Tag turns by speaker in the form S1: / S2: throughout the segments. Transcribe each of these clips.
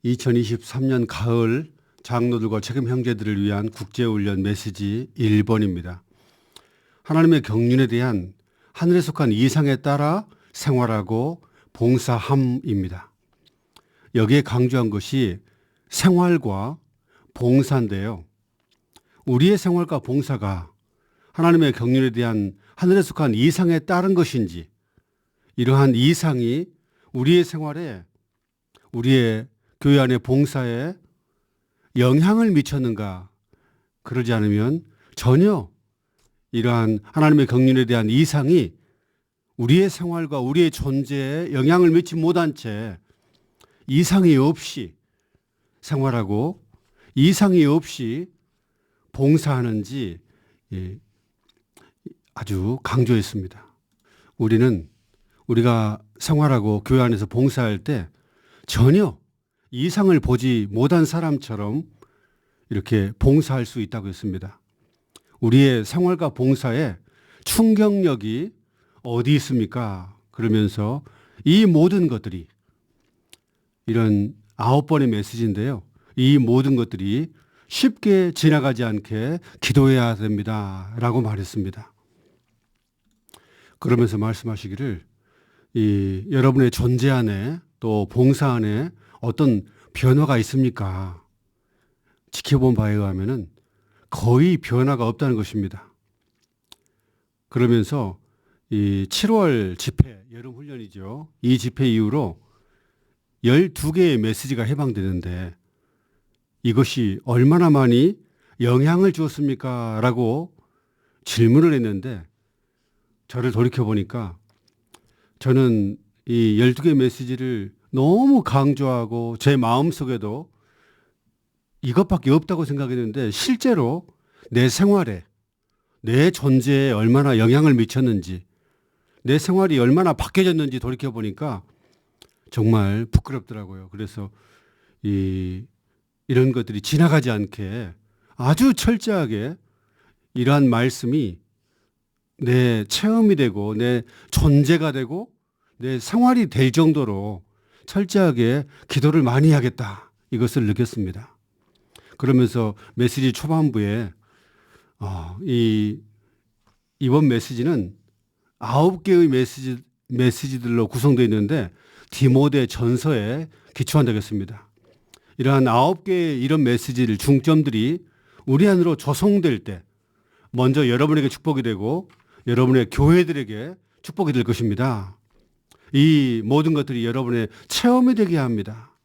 S1: 2023년 가을 장로들과 책임 형제들을 위한 국제훈련 메시지 1번입니다. 하나님의 경륜에 대한 하늘에 속한 이상에 따라 생활하고 봉사함입니다. 여기에 강조한 것이 생활과 봉사인데요. 우리의 생활과 봉사가 하나님의 경륜에 대한 하늘에 속한 이상에 따른 것인지, 이러한 이상이 우리의 생활에, 우리의 교회 안의 봉사에 영향을 미쳤는가? 그러지 않으면 전혀 이러한 하나님의 경륜에 대한 이상이 우리의 생활과 우리의 존재에 영향을 미치지 못한 채 이상이 없이 생활하고 이상이 없이 봉사하는지 아주 강조했습니다. 우리가 생활하고 교회 안에서 봉사할 때 전혀 이상을 보지 못한 사람처럼 이렇게 봉사할 수 있다고 했습니다. 우리의 생활과 봉사에 충격력이 어디 있습니까? 그러면서 이 모든 것들이, 이런 9번의 메시지인데요. 이 모든 것들이 쉽게 지나가지 않게 기도해야 됩니다. 라고 말했습니다. 그러면서 말씀하시기를 여러분의 존재 안에 또 봉사 안에 어떤 변화가 있습니까? 지켜본 바에 의하면 거의 변화가 없다는 것입니다. 그러면서 이 7월 집회, 여름 훈련이죠. 이 집회 이후로 12개의 메시지가 해방되는데 이것이 얼마나 많이 영향을 주었습니까? 라고 질문을 했는데 저를 돌이켜보니까 저는 이 12개 메시지를 너무 강조하고 제 마음속에도 이것밖에 없다고 생각했는데 실제로 내 생활에, 내 존재에 얼마나 영향을 미쳤는지, 내 생활이 얼마나 바뀌어졌는지 돌이켜보니까 정말 부끄럽더라고요. 그래서 이런 것들이 지나가지 않게 아주 철저하게 이러한 말씀이 내 체험이 되고 내 존재가 되고 내 생활이 될 정도로 철저하게 기도를 많이 하겠다, 이것을 느꼈습니다. 그러면서 메시지 초반부에 이번 메시지는 9개의 메시지들로 구성되어 있는데 디모데 전서에 기초한다고 했습니다. 이러한 9개의 이런 메시지를, 중점들이 우리 안으로 조성될 때 먼저 여러분에게 축복이 되고 여러분의 교회들에게 축복이 될 것입니다. 이 모든 것들이 여러분의 체험이 되게 합니다.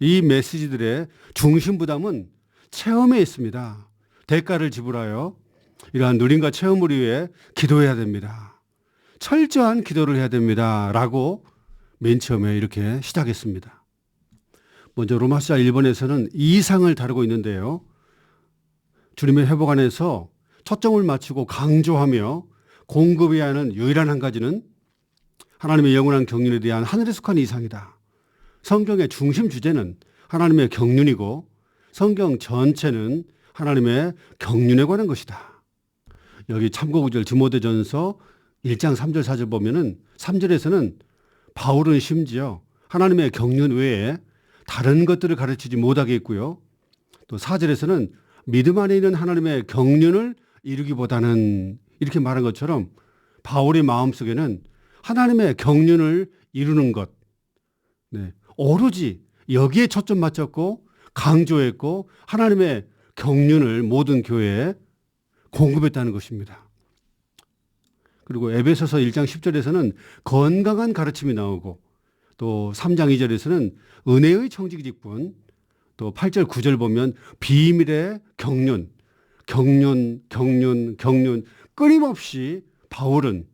S1: 이 메시지들의 중심 부담은 체험에 있습니다. 대가를 지불하여 이러한 누림과 체험을 위해 기도해야 됩니다. 철저한 기도를 해야 됩니다. 라고 맨 처음에 이렇게 시작했습니다. 먼저 로마서 1번에서는 이상을 다루고 있는데요. 주님의 회복 안에서 초점을 맞추고 강조하며 공급해야 하는 유일한 한 가지는 하나님의 영원한 경륜에 대한 하늘에 속한 이상이다. 성경의 중심 주제는 하나님의 경륜이고 성경 전체는 하나님의 경륜에 관한 것이다. 여기 참고구절 디모데전서 1장 3절 4절 보면은 3절에서는 바울은 심지어 하나님의 경륜 외에 다른 것들을 가르치지 못하게 했고요. 또 4절에서는 믿음 안에 있는 하나님의 경륜을 이루기보다는, 이렇게 말한 것처럼 바울의 마음속에는 하나님의 경륜을 이루는 것, 오로지 여기에 초점 맞췄고 강조했고 하나님의 경륜을 모든 교회에 공급했다는 것입니다. 그리고 에베소서 1장 10절에서는 건강한 가르침이 나오고 또 3장 2절에서는 은혜의 청지기직분, 또 8절 9절 보면 비밀의 경륜, 끊임없이 바울은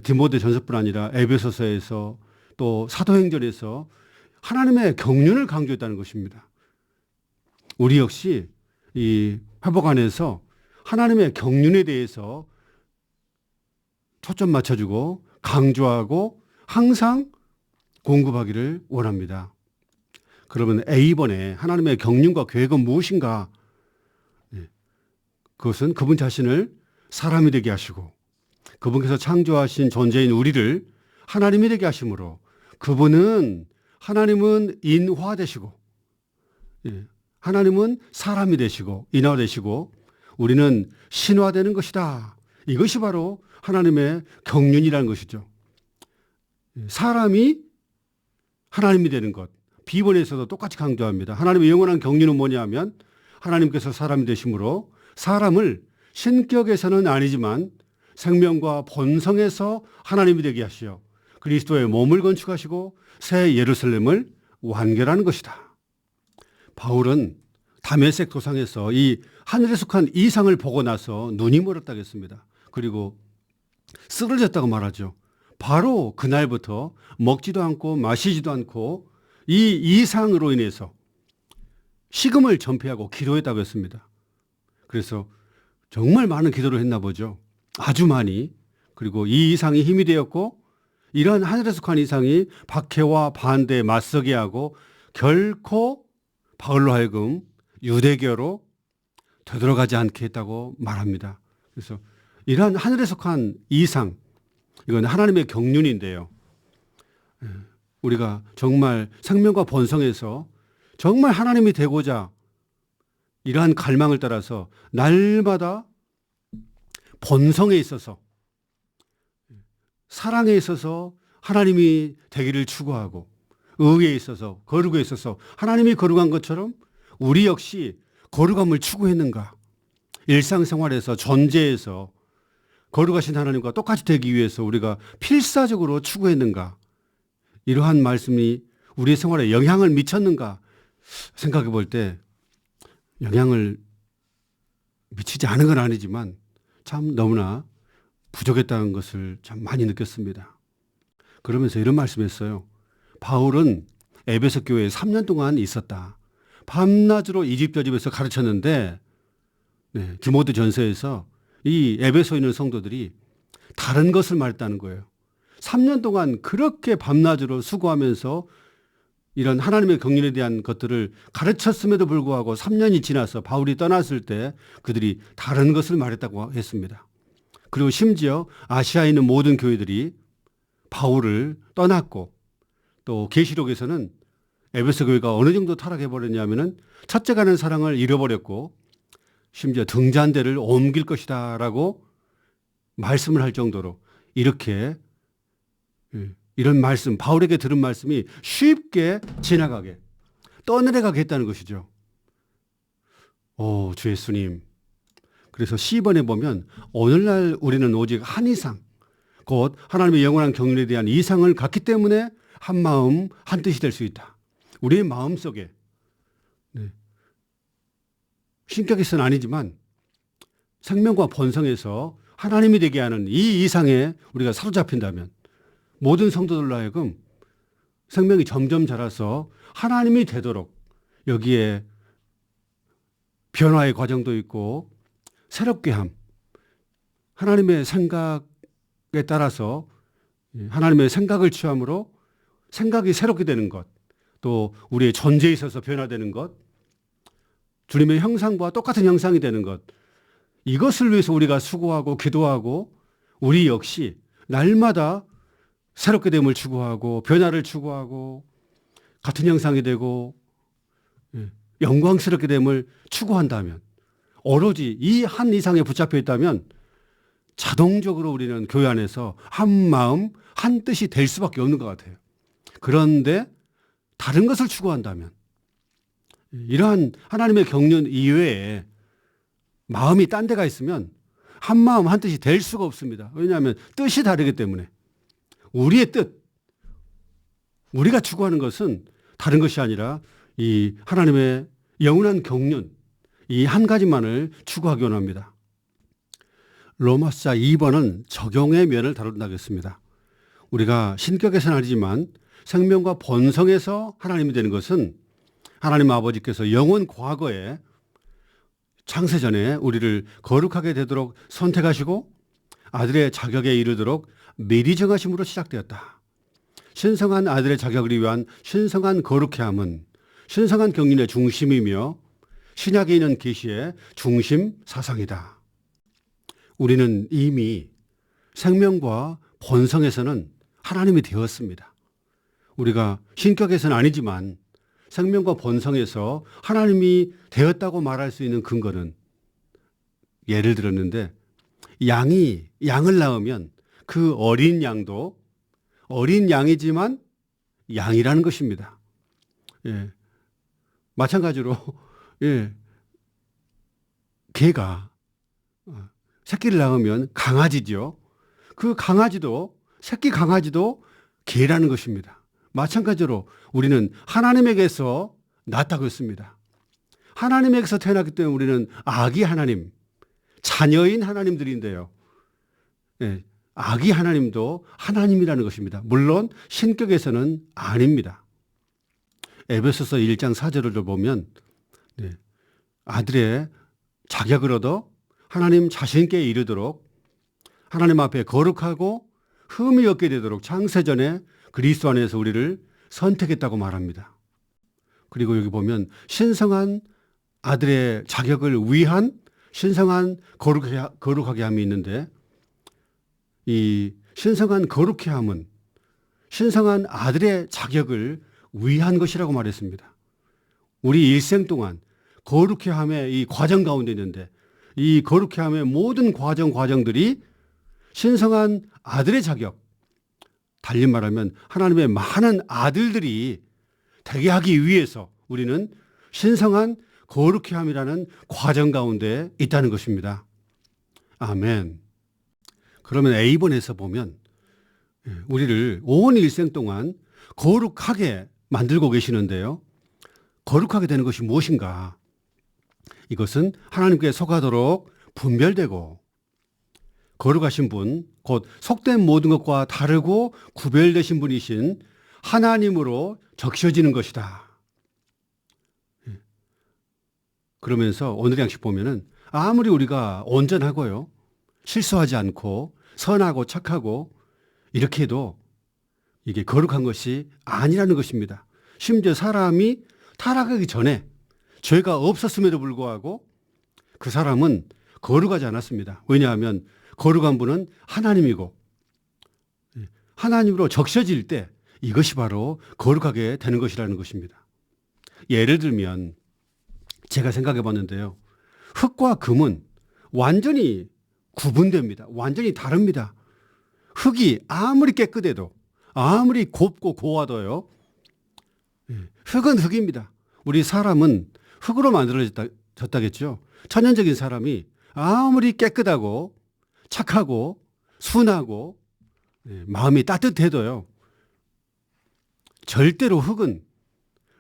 S1: 디모데 전서뿐 아니라 에베소서에서 또 사도행전에서 하나님의 경륜을 강조했다는 것입니다. 우리 역시 이 회복 안에서 하나님의 경륜에 대해서 초점 맞춰주고 강조하고 항상 공급하기를 원합니다. 그러면 A번에 하나님의 경륜과 계획은 무엇인가? 그것은 그분 자신을 사람이 되게 하시고 그분께서 창조하신 존재인 우리를 하나님이 되게 하심으로 그분은 하나님은 인화되시고, 하나님은 사람이 되시고 인화되시고 우리는 신화되는 것이다. 이것이 바로 하나님의 경륜이라는 것이죠. 사람이 하나님이 되는 것. 비번에서도 똑같이 강조합니다. 하나님의 영원한 경륜은 뭐냐 하면 하나님께서 사람이 되심으로 사람을 신격에서는 아니지만 생명과 본성에서 하나님이 되게 하시어 그리스도의 몸을 건축하시고 새 예루살렘을 완결하는 것이다. 바울은 다메섹 도상에서 이 하늘에 속한 이상을 보고 나서 눈이 멀었다고 했습니다. 그리고 쓰러졌다고 말하죠. 바로 그날부터 먹지도 않고 마시지도 않고 이 이상으로 인해서 식음을 전폐하고 기도했다고 했습니다. 그래서 정말 많은 기도를 했나 보죠. 아주 많이. 그리고 이 이상이 힘이 되었고 이러한 하늘에 속한 이상이 박해와 반대에 맞서게 하고 결코 바울로 하여금 유대교로 되돌아가지 않게 했다고 말합니다. 그래서 이러한 하늘에 속한 이상, 이건 하나님의 경륜인데요. 우리가 정말 생명과 본성에서 정말 하나님이 되고자 이러한 갈망을 따라서 날마다 본성에 있어서 사랑에 있어서 하나님이 되기를 추구하고 의에 있어서 거룩에 있어서 하나님이 거룩한 것처럼 우리 역시 거룩함을 추구했는가? 일상생활에서 존재에서 거룩하신 하나님과 똑같이 되기 위해서 우리가 필사적으로 추구했는가? 이러한 말씀이 우리의 생활에 영향을 미쳤는가? 생각해 볼 때 영향을 미치지 않은 건 아니지만 참 너무나 부족했다는 것을 참 많이 느꼈습니다. 그러면서 이런 말씀했어요. 바울은 에베소 교회에 3년 동안 있었다. 밤낮으로 이집트 집에서 가르쳤는데 디모데 전서에서 이 에베소에 있는 성도들이 다른 것을 말했다는 거예요. 3년 동안 그렇게 밤낮으로 수고하면서 이런 하나님의 경륜에 대한 것들을 가르쳤음에도 불구하고 3년이 지나서 바울이 떠났을 때 그들이 다른 것을 말했다고 했습니다. 그리고 심지어 아시아에 있는 모든 교회들이 바울을 떠났고 또 계시록에서는 에베소 교회가 어느 정도 타락해버렸냐면은 첫째 가는 사랑을 잃어버렸고 심지어 등잔대를 옮길 것이다라고 말씀을 할 정도로 이렇게 이런 말씀, 바울에게 들은 말씀이 쉽게 지나가게 떠내려가게 했다는 것이죠. 오, 주 예수님. 그래서 C번에 보면 오늘날 우리는 오직 한 이상, 곧 하나님의 영원한 경륜에 대한 이상을 갖기 때문에 한 마음 한 뜻이 될 수 있다. 우리의 마음속에 신격에서는 아니지만 생명과 본성에서 하나님이 되게 하는 이 이상에 우리가 사로잡힌다면 모든 성도들로 하여금 생명이 점점 자라서 하나님이 되도록 여기에 변화의 과정도 있고 새롭게 함, 하나님의 생각에 따라서 하나님의 생각을 취함으로 생각이 새롭게 되는 것, 또 우리의 존재에 있어서 변화되는 것, 주님의 형상과 똑같은 형상이 되는 것, 이것을 위해서 우리가 수고하고 기도하고 우리 역시 날마다 새롭게 됨을 추구하고 변화를 추구하고 같은 형상이 되고 영광스럽게 됨을 추구한다면 오로지 이 한 이상에 붙잡혀 있다면 자동적으로 우리는 교회 안에서 한 마음 한 뜻이 될 수밖에 없는 것 같아요. 그런데 다른 것을 추구한다면 이러한 하나님의 경륜 이외에 마음이 딴 데가 있으면 한 마음 한 뜻이 될 수가 없습니다. 왜냐하면 뜻이 다르기 때문에 우리의 뜻, 우리가 추구하는 것은 다른 것이 아니라 이 하나님의 영원한 경륜, 이 한 가지만을 추구하기 원합니다. 로마서 2번은 적용의 면을 다룬다고 했습니다. 우리가 신격에서는 아니지만 생명과 본성에서 하나님이 되는 것은 하나님 아버지께서 영원 과거에 창세전에 우리를 거룩하게 되도록 선택하시고 아들의 자격에 이르도록 미리 정하심으로 시작되었다. 신성한 아들의 자격을 위한 신성한 거룩해함은 신성한 경륜의 중심이며 신약에 있는 계시의 중심 사상이다. 우리는 이미 생명과 본성에서는 하나님이 되었습니다. 우리가 신격에서는 아니지만 생명과 본성에서 하나님이 되었다고 말할 수 있는 근거는 예를 들었는데 양을 낳으면 그 어린 양도 어린 양이지만 양이라는 것입니다. 예. 마찬가지로 예. 개가 새끼를 낳으면 강아지죠. 그 강아지도 새끼 강아지도 개라는 것입니다. 마찬가지로 우리는 하나님에게서 낳았다고 했습니다. 하나님에게서 태어났기 때문에 우리는 아기 하나님, 자녀인 하나님들인데요. 예, 아기 하나님도 하나님이라는 것입니다. 물론 신격에서는 아닙니다. 에베소서 1장 4절을 보면 아들의 자격을 얻어 하나님 자신께 이르도록 하나님 앞에 거룩하고 흠이 없게 되도록 창세전에 그리스도 안에서 우리를 선택했다고 말합니다. 그리고 여기 보면 신성한 아들의 자격을 위한 신성한 거룩하게 함이 있는데 이 신성한 거룩해 함은 신성한 아들의 자격을 위한 것이라고 말했습니다. 우리 일생 동안 거룩해 함의 이 과정 가운데 있는데 이 거룩해 함의 모든 과정들이 신성한 아들의 자격, 달리 말하면 하나님의 많은 아들들이 되게 하기 위해서 우리는 신성한 거룩해 함이라는 과정 가운데 있다는 것입니다. 아멘. 그러면 A번에서 보면 우리를 온 일생 동안 거룩하게 만들고 계시는데요. 거룩하게 되는 것이 무엇인가? 이것은 하나님께 속하도록 분별되고 거룩하신 분, 곧 속된 모든 것과 다르고 구별되신 분이신 하나님으로 적셔지는 것이다. 그러면서 오늘의 양식 보면은 아무리 우리가 온전하고요, 실수하지 않고 선하고 착하고 이렇게 해도 이게 거룩한 것이 아니라는 것입니다. 심지어 사람이 타락하기 전에 죄가 없었음에도 불구하고 그 사람은 거룩하지 않았습니다. 왜냐하면 거룩한 분은 하나님이고 하나님으로 적셔질 때 이것이 바로 거룩하게 되는 것이라는 것입니다. 예를 들면 제가 생각해 봤는데요. 흙과 금은 완전히 구분됩니다. 완전히 다릅니다. 흙이 아무리 깨끗해도 아무리 곱고 고와도요. 흙은 흙입니다. 우리 사람은 흙으로 만들어졌다겠죠. 천연적인 사람이 아무리 깨끗하고 착하고 순하고 마음이 따뜻해도요. 절대로 흙은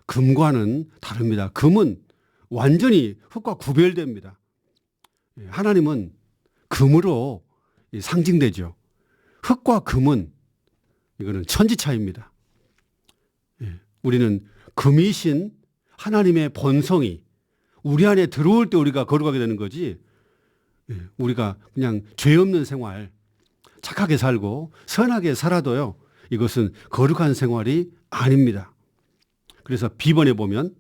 S1: 금과는 다릅니다. 금은 완전히 흙과 구별됩니다. 하나님은 금으로 상징되죠. 흙과 금은 이거는 천지차이입니다. 우리는 금이신 하나님의 본성이 우리 안에 들어올 때 우리가 거룩하게 되는 거지 우리가 그냥 죄 없는 생활, 착하게 살고 선하게 살아도요. 이것은 거룩한 생활이 아닙니다. 그래서 B번에 보면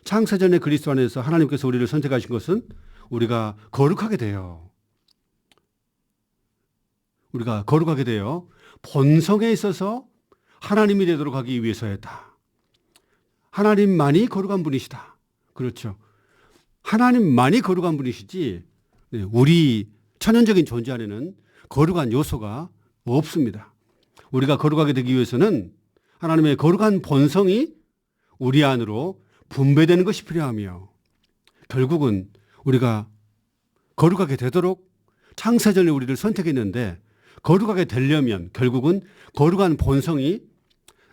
S1: 창세전에 그리스도 안에서 하나님께서 우리를 선택하신 것은 우리가 거룩하게 돼요. 우리가 거룩하게 돼요. 본성에 있어서 하나님이 되도록 하기 위해서였다. 하나님만이 거룩한 분이시다. 그렇죠. 하나님만이 거룩한 분이시지 우리 천연적인 존재 안에는 거룩한 요소가 없습니다. 우리가 거룩하게 되기 위해서는 하나님의 거룩한 본성이 우리 안으로 분배되는 것이 필요하며 결국은 우리가 거룩하게 되도록 창세전에 우리를 선택했는데 거룩하게 되려면 결국은 거룩한 본성이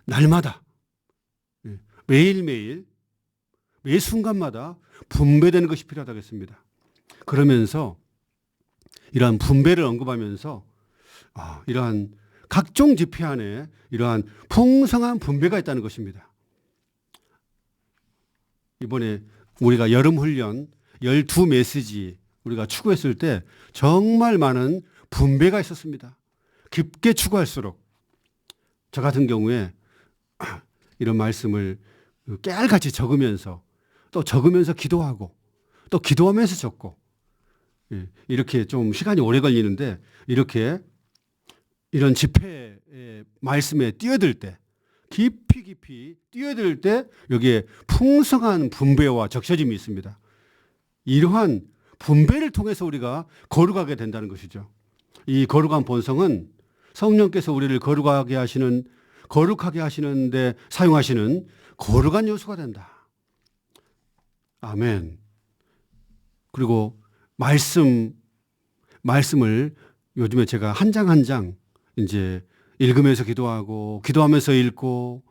S1: 날마다 매일매일 매 순간마다 분배되는 것이 필요하다고 했습니다. 그러면서 이러한 분배를 언급하면서 이러한 각종 집회 안에 이러한 풍성한 분배가 있다는 것입니다. 이번에 우리가 여름훈련 12메시지 우리가 추구했을 때 정말 많은 분배가 있었습니다. 깊게 추구할수록 저 같은 경우에 이런 말씀을 깨알같이 적으면서 또 적으면서 기도하고 또 기도하면서 적고 이렇게 좀 시간이 오래 걸리는데 이렇게 이런 집회의 말씀에 뛰어들 때 깊이 깊이 뛰어들 때 여기에 풍성한 분배와 적셔짐이 있습니다. 이러한 분배를 통해서 우리가 거룩하게 된다는 것이죠. 이 거룩한 본성은 성령께서 우리를 거룩하게 하시는데 사용하시는 거룩한 요소가 된다. 아멘. 그리고 말씀을 요즘에 제가 한 장 한 장 이제 읽으면서 기도하고 기도하면서 읽고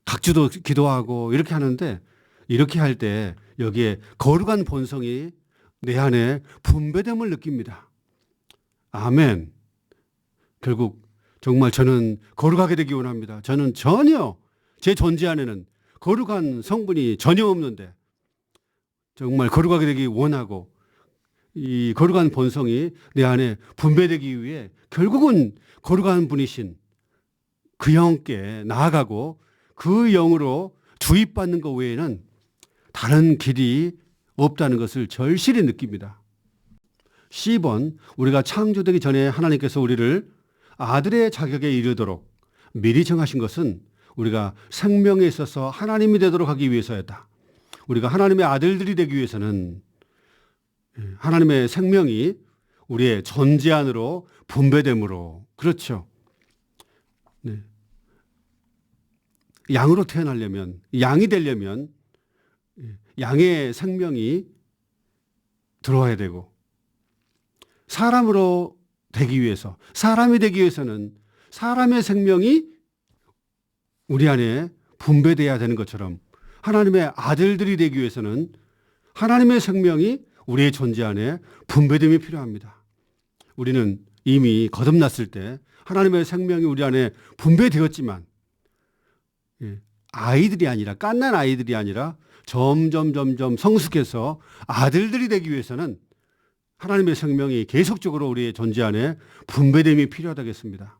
S1: 각주도 기도하고 이렇게 하는데 이렇게 할 때 여기에 거룩한 본성이 내 안에 분배됨을 느낍니다. 아멘. 결국 정말 저는 거룩하게 되기 원합니다. 저는 전혀 제 존재 안에는 거룩한 성분이 전혀 없는데 정말 거룩하게 되기 원하고 이 거룩한 본성이 내 안에 분배되기 위해 결국은 거룩한 분이신 그 영께 나아가고 그 영으로 주입받는 것 외에는 다른 길이 없다는 것을 절실히 느낍니다. C번, 우리가 창조되기 전에 하나님께서 우리를 아들의 자격에 이르도록 미리 정하신 것은 우리가 생명에 있어서 하나님이 되도록 하기 위해서였다. 우리가 하나님의 아들들이 되기 위해서는 하나님의 생명이 우리의 존재 안으로 분배됨으로, 그렇죠. 네. 양으로 태어나려면, 양이 되려면 양의 생명이 들어와야 되고, 사람으로 되기 위해서, 사람이 되기 위해서는 사람의 생명이 우리 안에 분배돼야 되는 것처럼 하나님의 아들들이 되기 위해서는 하나님의 생명이 우리의 존재 안에 분배됨이 필요합니다. 우리는 이미 거듭났을 때 하나님의 생명이 우리 안에 분배되었지만 아이들이 아니라 갓난 아이들이 아니라 점점 성숙해서 아들들이 되기 위해서는 하나님의 생명이 계속적으로 우리의 존재 안에 분배됨이 필요하다겠습니다.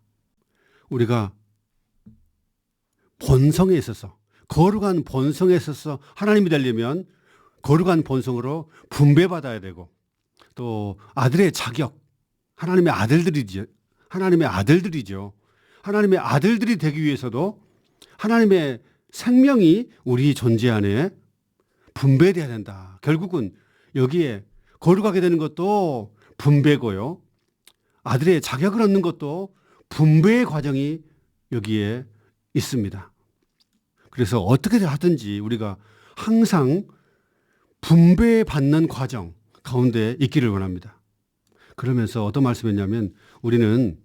S1: 우리가 본성에 있어서 거룩한 본성에 있어서 하나님이 되려면 거룩한 본성으로 분배받아야 되고 또 아들의 자격, 하나님의 아들들이죠. 하나님의 아들들이 되기 위해서도 하나님의 생명이 우리 존재 안에 분배돼야 된다. 결국은 여기에 거룩하게 되는 것도 분배고요. 아들의 자격을 얻는 것도 분배의 과정이 여기에 있습니다. 그래서 어떻게 하든지 우리가 항상 분배받는 과정 가운데 있기를 원합니다. 그러면서 어떤 말씀했냐면 우리는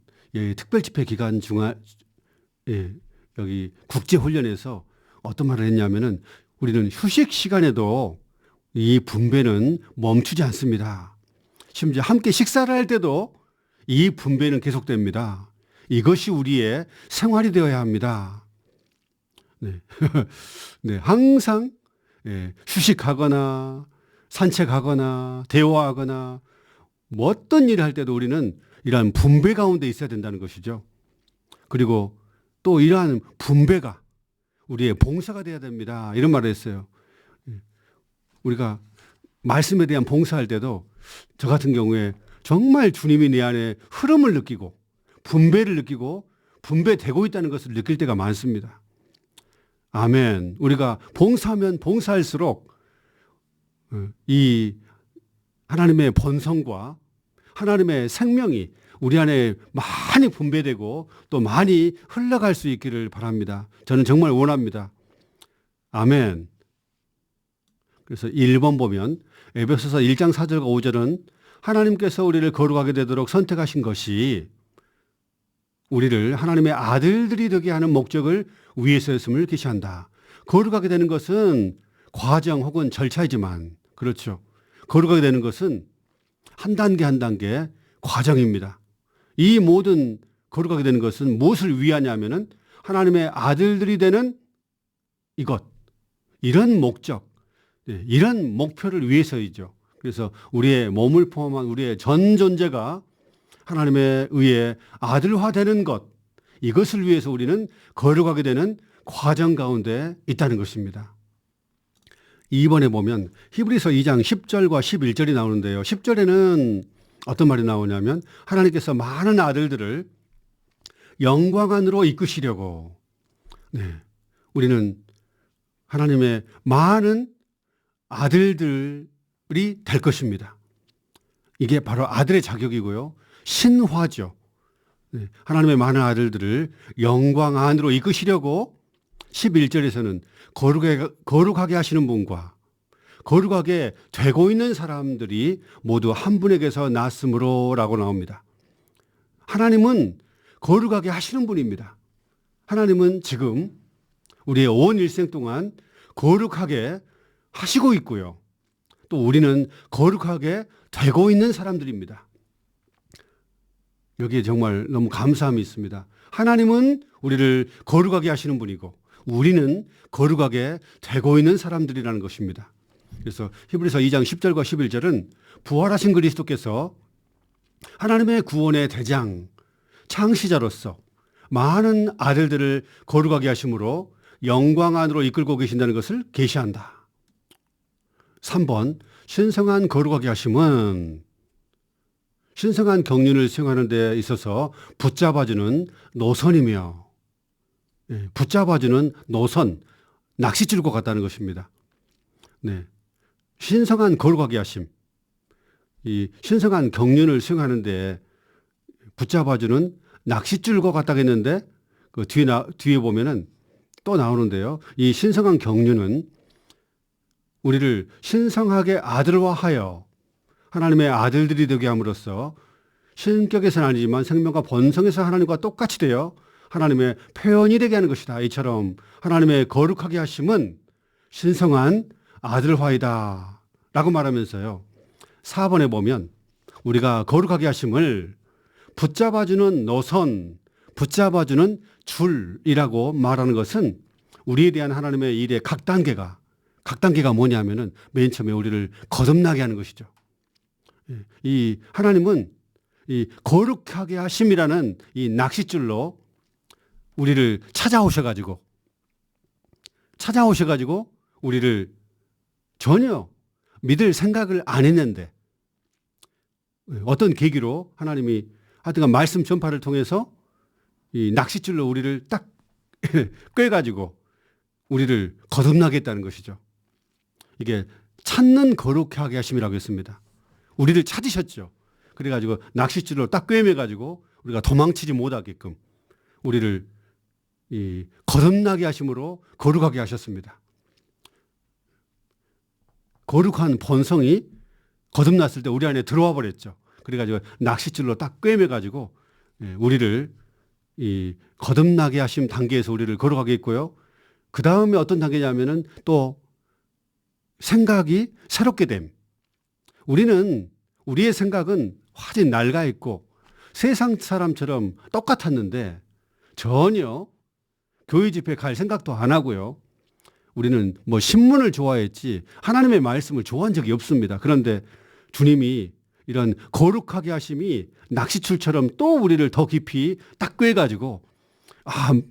S1: 특별 집회 기간 중간 여기 국제훈련에서 어떤 말을 했냐면은 우리는 휴식 시간에도 이 분배는 멈추지 않습니다. 심지어 함께 식사를 할 때도 이 분배는 계속됩니다. 이것이 우리의 생활이 되어야 합니다. 네. 네, 항상 휴식하거나 산책하거나 대화하거나 뭐 어떤 일을 할 때도 우리는 이러한 분배 가운데 있어야 된다는 것이죠. 그리고 또 이러한 분배가 우리의 봉사가 되어야 됩니다. 이런 말을 했어요. 우리가 말씀에 대한 봉사할 때도 저 같은 경우에 정말 주님이 내 안에 흐름을 느끼고 분배를 느끼고 분배되고 있다는 것을 느낄 때가 많습니다. 아멘. 우리가 봉사하면 봉사할수록 이 하나님의 본성과 하나님의 생명이 우리 안에 많이 분배되고 또 많이 흘러갈 수 있기를 바랍니다. 저는 정말 원합니다. 아멘. 그래서 1번 보면 에베소서 1장 4절과 5절은 하나님께서 우리를 거룩하게 되도록 선택하신 것이 우리를 하나님의 아들들이 되게 하는 목적을 위해서였음을 계시한다. 거룩하게 되는 것은 과정 혹은 절차이지만 그렇죠. 거룩하게 되는 것은 한 단계 한 단계 과정입니다. 이 모든 거룩하게 되는 것은 무엇을 위하냐면은 하나님의 아들들이 되는 이런 목적, 이런 목표를 위해서이죠. 그래서 우리의 몸을 포함한 우리의 전 존재가 하나님에 의해 아들화되는 것, 이것을 위해서 우리는 거룩하게 되는 과정 가운데 있다는 것입니다. 2번에 보면 히브리서 2장 10절과 11절이 나오는데요. 10절에는 어떤 말이 나오냐면 하나님께서 많은 아들들을 영광 안으로 이끄시려고 네. 우리는 하나님의 많은 아들들이 될 것입니다. 이게 바로 아들의 자격이고요. 신화죠. 네. 하나님의 많은 아들들을 영광 안으로 이끄시려고 11절에서는 거룩하게 하시는 분과 거룩하게 되고 있는 사람들이 모두 한 분에게서 났으므로 라고 나옵니다. 하나님은 거룩하게 하시는 분입니다. 하나님은 지금 우리의 온 일생 동안 거룩하게 하시고 있고요. 또 우리는 거룩하게 되고 있는 사람들입니다. 여기에 정말 너무 감사함이 있습니다. 하나님은 우리를 거룩하게 하시는 분이고 우리는 거룩하게 되고 있는 사람들이라는 것입니다. 그래서 히브리서 2장 10절과 11절은 부활하신 그리스도께서 하나님의 구원의 대장, 창시자로서 많은 아들들을 거룩하게 하심으로 영광 안으로 이끌고 계신다는 것을 계시한다. 3번, 신성한 거룩하게 하심은 신성한 경륜을 수행하는 데 있어서 붙잡아주는 노선이며 붙잡아주는 노선, 낚싯줄과 같다는 것입니다. 네. 신성한 거룩하게 하심, 이 신성한 경륜을 수행하는 데 붙잡아주는 낚싯줄과 같다고 했는데 그 뒤에 보면은 또 나오는데요. 이 신성한 경륜은 우리를 신성하게 아들화하여 하나님의 아들들이 되게 함으로써 신격에서는 아니지만 생명과 본성에서 하나님과 똑같이 되어 하나님의 표현이 되게 하는 것이다. 이처럼 하나님의 거룩하게 하심은 신성한 아들화이다 라고 말하면서요. 4번에 보면 우리가 거룩하게 하심을 붙잡아주는 노선, 붙잡아주는 줄이라고 말하는 것은 우리에 대한 하나님의 일의 각 단계가 뭐냐면은 맨 처음에 우리를 거듭나게 하는 것이죠. 이 하나님은 이 거룩하게 하심이라는 이 낚싯줄로 우리를 찾아오셔가지고 우리를 전혀 믿을 생각을 안 했는데 어떤 계기로 하나님이 하여튼간 말씀 전파를 통해서 이 낚싯줄로 우리를 딱 꿰가지고 우리를 거듭나게 했다는 것이죠. 이게 찾는 거룩하게 하심이라고 했습니다. 우리를 찾으셨죠. 그래가지고 낚싯줄로 딱 꿰매가지고 우리가 도망치지 못하게끔 우리를 이 거듭나게 하심으로 거룩하게 하셨습니다. 거룩한 본성이 거듭났을 때 우리 안에 들어와 버렸죠. 그래가지고 낚싯줄로 딱 꿰매가지고 우리를 이 거듭나게 하심 단계에서 우리를 거룩하게 했고요. 그 다음에 어떤 단계냐면은 또 생각이 새롭게 됨. 우리의 생각은 화진 낡아 있고 세상 사람처럼 똑같았는데 전혀 교회 집회 갈 생각도 안 하고요. 우리는 뭐 신문을 좋아했지 하나님의 말씀을 좋아한 적이 없습니다. 그런데 주님이 이런 거룩하게 하심이 낚싯줄처럼 또 우리를 더 깊이 딱 꿰가지고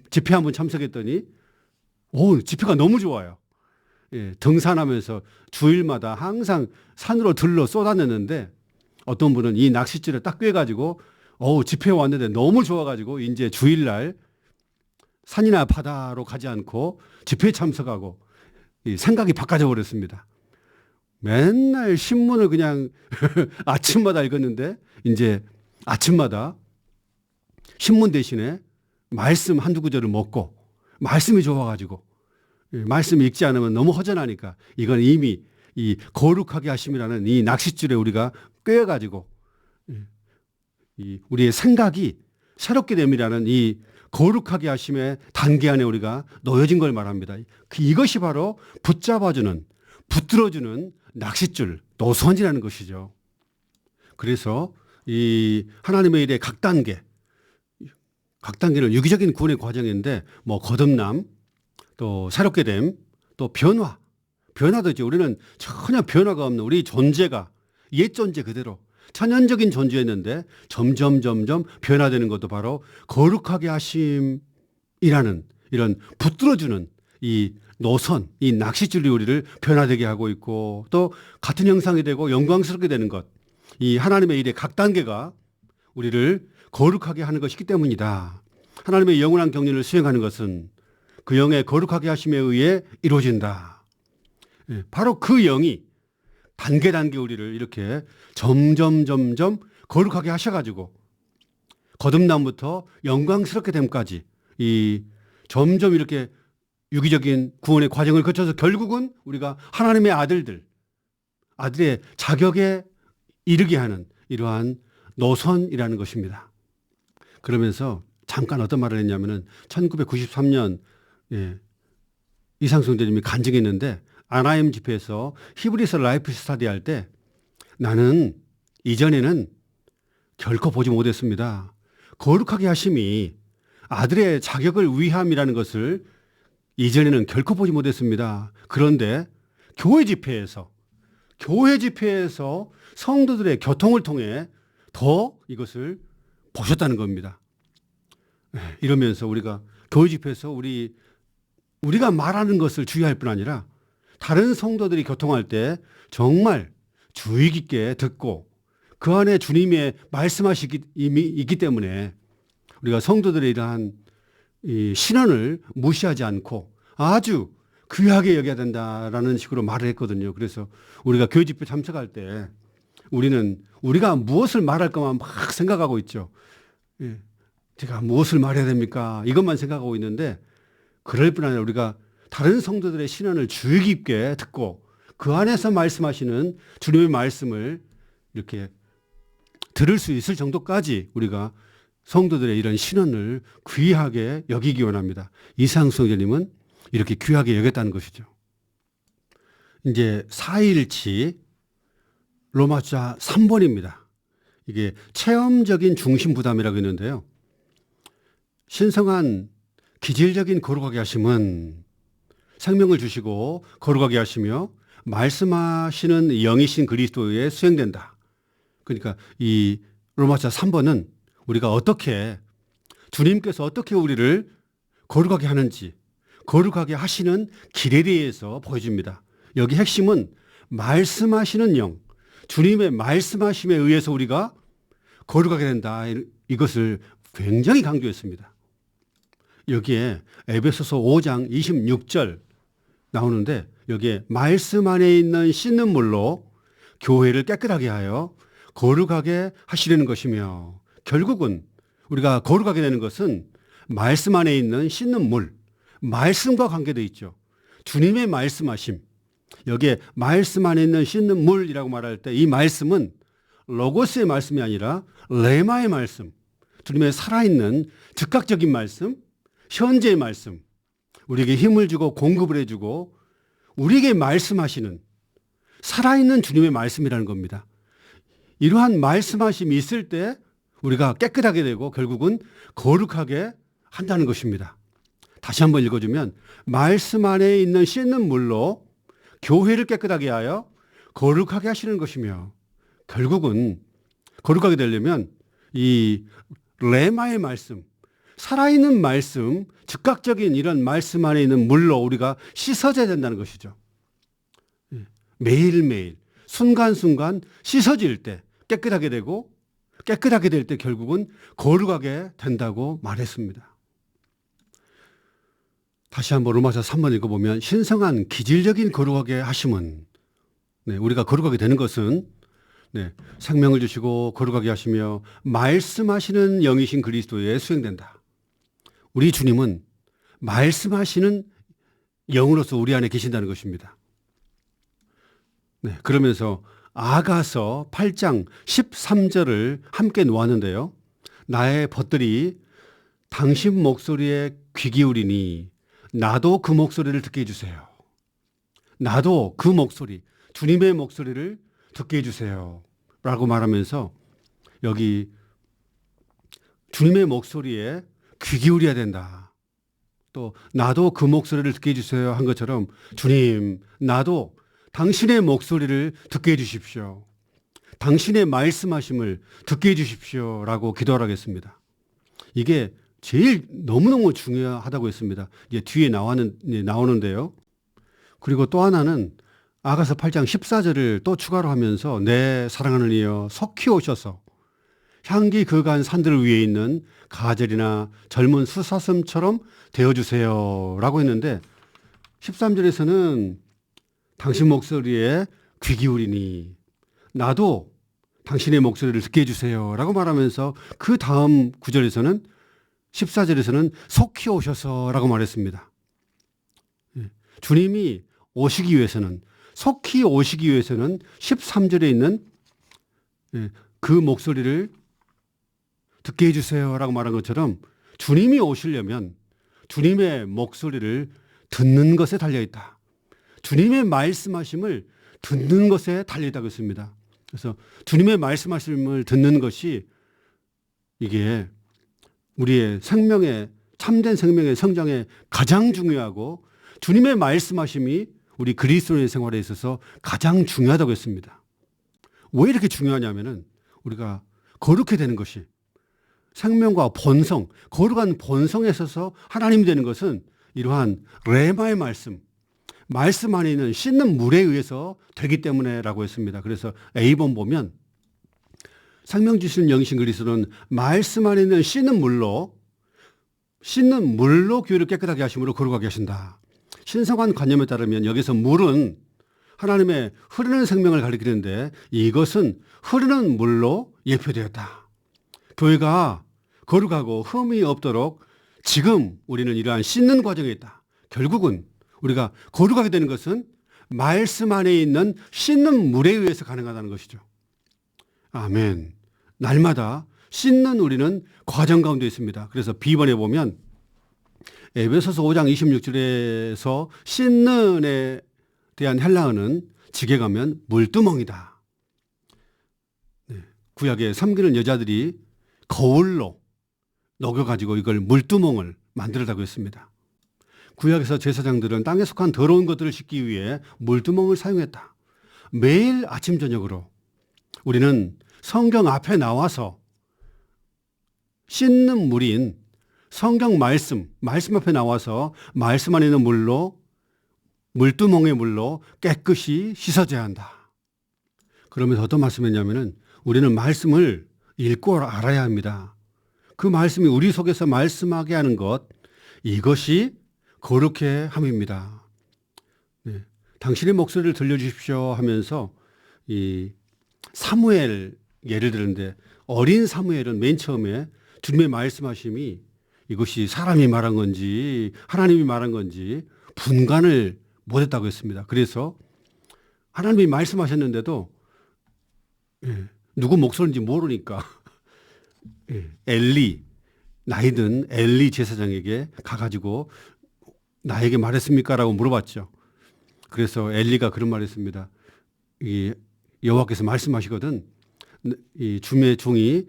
S1: 집회 한번 참석했더니 집회가 너무 좋아요. 등산하면서 주일마다 항상 산으로 들러 쏟아냈는데 어떤 분은 이 낚싯줄에 딱 꿰가지고 집회에 왔는데 너무 좋아가지고 이제 주일날 산이나 바다로 가지 않고 집회에 참석하고 생각이 바꿔져 버렸습니다. 맨날 신문을 그냥 아침마다 읽었는데 이제 아침마다 신문 대신에 말씀 한두 구절을 먹고 말씀이 좋아가지고 말씀 읽지 않으면 너무 허전하니까 이건 이미 이 거룩하게 하심이라는 이 낚싯줄에 우리가 꿰가지고 우리의 생각이 새롭게 됨이라는 이 거룩하게 하심의 단계 안에 우리가 놓여진 걸 말합니다. 이것이 바로 붙잡아주는, 붙들어주는 낚싯줄, 노선이라는 것이죠. 그래서 이 하나님의 일의 각 단계는 유기적인 구원의 과정인데 뭐 거듭남, 또 새롭게 됨, 또 변화도 있죠. 우리는 전혀 변화가 없는 우리 존재가 옛 존재 그대로 천연적인 존재였는데 점점 변화되는 것도 바로 거룩하게 하심이라는 이런 붙들어주는 이 노선, 이 낚싯줄이 우리를 변화되게 하고 있고 또 같은 형상이 되고 영광스럽게 되는 것. 이 하나님의 일의 각 단계가 우리를 거룩하게 하는 것이기 때문이다. 하나님의 영원한 경륜을 수행하는 것은 그 영의 거룩하게 하심에 의해 이루어진다. 바로 그 영이 단계 우리를 이렇게 점점 거룩하게 하셔가지고 거듭남부터 영광스럽게 됨까지 이 점점 이렇게 유기적인 구원의 과정을 거쳐서 결국은 우리가 하나님의 아들의 자격에 이르게 하는 이러한 노선이라는 것입니다. 그러면서 잠깐 어떤 말을 했냐면은 1993년 이상순 대님이 간증했는데 아나임 집회에서 히브리서 라이프 스타디 할 때 나는 이전에는 결코 보지 못했습니다. 거룩하게 하심이 아들의 자격을 위함이라는 것을 이전에는 결코 보지 못했습니다. 그런데 교회 집회에서 성도들의 교통을 통해 더 이것을 보셨다는 겁니다. 이러면서 우리가 교회 집회에서 우리가 말하는 것을 주의할 뿐 아니라 다른 성도들이 교통할 때 정말 주의 깊게 듣고 그 안에 주님의 말씀하시기 있기 때문에 우리가 성도들의 이러한 이 신언을 무시하지 않고 아주 귀하게 여겨야 된다라는 식으로 말을 했거든요. 그래서 우리가 교회 집회 참석할 때 우리가 무엇을 말할 것만 막 생각하고 있죠. 제가 무엇을 말해야 됩니까? 이것만 생각하고 있는데 그럴 뿐 아니라 우리가 다른 성도들의 신언을 주의 깊게 듣고 그 안에서 말씀하시는 주님의 말씀을 이렇게 들을 수 있을 정도까지 우리가 성도들의 이런 신언을 귀하게 여기기 원합니다. 이상수 선생님은 이렇게 귀하게 여겼다는 것이죠. 이제 4일치 로마자 3번입니다. 이게 체험적인 중심 부담이라고 했는데요. 신성한 기질적인 거룩하게 하심은 생명을 주시고 거룩하게 하시며 말씀하시는 영이신 그리스도에 수행된다. 그러니까 이 로마자 3번은 우리가 주님께서 어떻게 우리를 거룩하게 하는지 거룩하게 하시는 길에 대해서 보여줍니다. 여기 핵심은 말씀하시는 영, 주님의 말씀하심에 의해서 우리가 거룩하게 된다. 이것을 굉장히 강조했습니다. 여기에 에베소서 5장 26절 나오는데 여기에 말씀 안에 있는 씻는 물로 교회를 깨끗하게 하여 거룩하게 하시려는 것이며 결국은 우리가 거룩하게 되는 것은 말씀 안에 있는 씻는 물, 말씀과 관계되어 있죠. 주님의 말씀하심. 여기에 말씀 안에 있는 씻는 물이라고 말할 때 이 말씀은 로고스의 말씀이 아니라 레마의 말씀, 주님의 살아있는 즉각적인 말씀, 현재의 말씀, 우리에게 힘을 주고 공급을 해주고 우리에게 말씀하시는 살아있는 주님의 말씀이라는 겁니다. 이러한 말씀하심이 있을 때 우리가 깨끗하게 되고 결국은 거룩하게 한다는 것입니다. 다시 한번 읽어주면 말씀 안에 있는 씻는 물로 교회를 깨끗하게 하여 거룩하게 하시는 것이며 결국은 거룩하게 되려면 이 레마의 말씀, 살아있는 말씀, 즉각적인 이런 말씀 안에 있는 물로 우리가 씻어져야 된다는 것이죠. 매일매일 순간순간 씻어질 때 깨끗하게 되고 깨끗하게 될 때 결국은 거룩하게 된다고 말했습니다. 다시 한번 로마서 3번 읽어보면 신성한 기질적인 거룩하게 하심은 우리가 거룩하게 되는 것은 생명을 주시고 거룩하게 하시며 말씀하시는 영이신 그리스도에 수행된다. 우리 주님은 말씀하시는 영으로서 우리 안에 계신다는 것입니다. 그러면서 아가서 8장 13절을 함께 놓았는데요. 나의 벗들이 당신 목소리에 귀 기울이니 나도 그 목소리를 듣게 해주세요. 나도 그 목소리, 주님의 목소리를 듣게 해주세요. 라고 말하면서 여기 주님의 목소리에 귀 기울여야 된다. 또 나도 그 목소리를 듣게 해주세요 한 것처럼 주님, 나도 당신의 목소리를 듣게 해주십시오. 당신의 말씀하심을 듣게 해주십시오. 라고 기도하겠습니다. 이게 제일 너무너무 중요하다고 했습니다. 이제 뒤에 나오는데요. 그리고 또 하나는 아가서 8장 14절을 또 추가로 하면서 내 사랑하는 이여 속히 오셔서 향기 그간 산들 위에 있는 가젤이나 젊은 수사슴처럼 되어주세요 라고 했는데 13절에서는 당신 목소리에 귀 기울이니 나도 당신의 목소리를 듣게 해주세요 라고 말하면서 그 다음 구절에서는 14절에서는 속히 오셔서 라고 말했습니다. 주님이 오시기 위해서는 속히 오시기 위해서는 13절에 있는 그 목소리를 듣게 해주세요 라고 말한 것처럼 주님이 오시려면 주님의 목소리를 듣는 것에 달려있다. 주님의 말씀하심을 듣는 것에 달려있다고 했습니다. 그래서 주님의 말씀하심을 듣는 것이 이게 우리의 생명의 참된 생명의 성장에 가장 중요하고 주님의 말씀하심이 우리 그리스도인의 생활에 있어서 가장 중요하다고 했습니다. 왜 이렇게 중요하냐면은 우리가 거룩해 되는 것이 생명과 본성, 거룩한 본성에 있어서 하나님이 되는 것은 이러한 레마의 말씀 안에 있는 씻는 물에 의해서 되기 때문에라고 했습니다. 그래서 A번 보면 생명 주시는 영이신 그리스도는 말씀 안에 있는 씻는 물로 교회를 깨끗하게 하심으로 거룩하게 하신다. 신성한 관념에 따르면 여기서 물은 하나님의 흐르는 생명을 가리키는데 이것은 흐르는 물로 예표되었다. 교회가 거룩하고 흠이 없도록 지금 우리는 이러한 씻는 과정에 있다. 결국은 우리가 거룩하게 되는 것은 말씀 안에 있는 씻는 물에 의해서 가능하다는 것이죠. 아멘. 날마다 씻는 우리는 과정 가운데 있습니다. 그래서 B번에 보면 에베소서 5장 26절에서 씻는에 대한 헬라어는 직에 가면 물두멍이다. 구약에 섬기는 여자들이 거울로 녹여가지고 이걸 물두멍을 만들었다고 했습니다. 구약에서 제사장들은 땅에 속한 더러운 것들을 씻기 위해 물두멍을 사용했다. 매일 아침 저녁으로 우리는 성경 앞에 나와서 씻는 물인 성경 말씀 앞에 나와서 말씀 안에 있는 물두멍의 물로 깨끗이 씻어져야 한다. 그러면서 어떤 말씀이냐면은 우리는 말씀을 읽고 알아야 합니다. 그 말씀이 우리 속에서 말씀하게 하는 것, 이것이 거룩해 함입니다. 네. 당신의 목소리를 들려주십시오 하면서 이 사무엘 예를 들는데 어린 사무엘은 맨 처음에 주님의 말씀하심이 이것이 사람이 말한 건지 하나님이 말한 건지 분간을 못했다고 했습니다. 그래서 하나님이 말씀하셨는데도 누구 목소리인지 모르니까 나이 든 엘리 제사장에게 가가지고 나에게 말했습니까? 라고 물어봤죠. 그래서 엘리가 그런 말을 했습니다. 이 여호와께서 말씀하시거든 이 주의 종이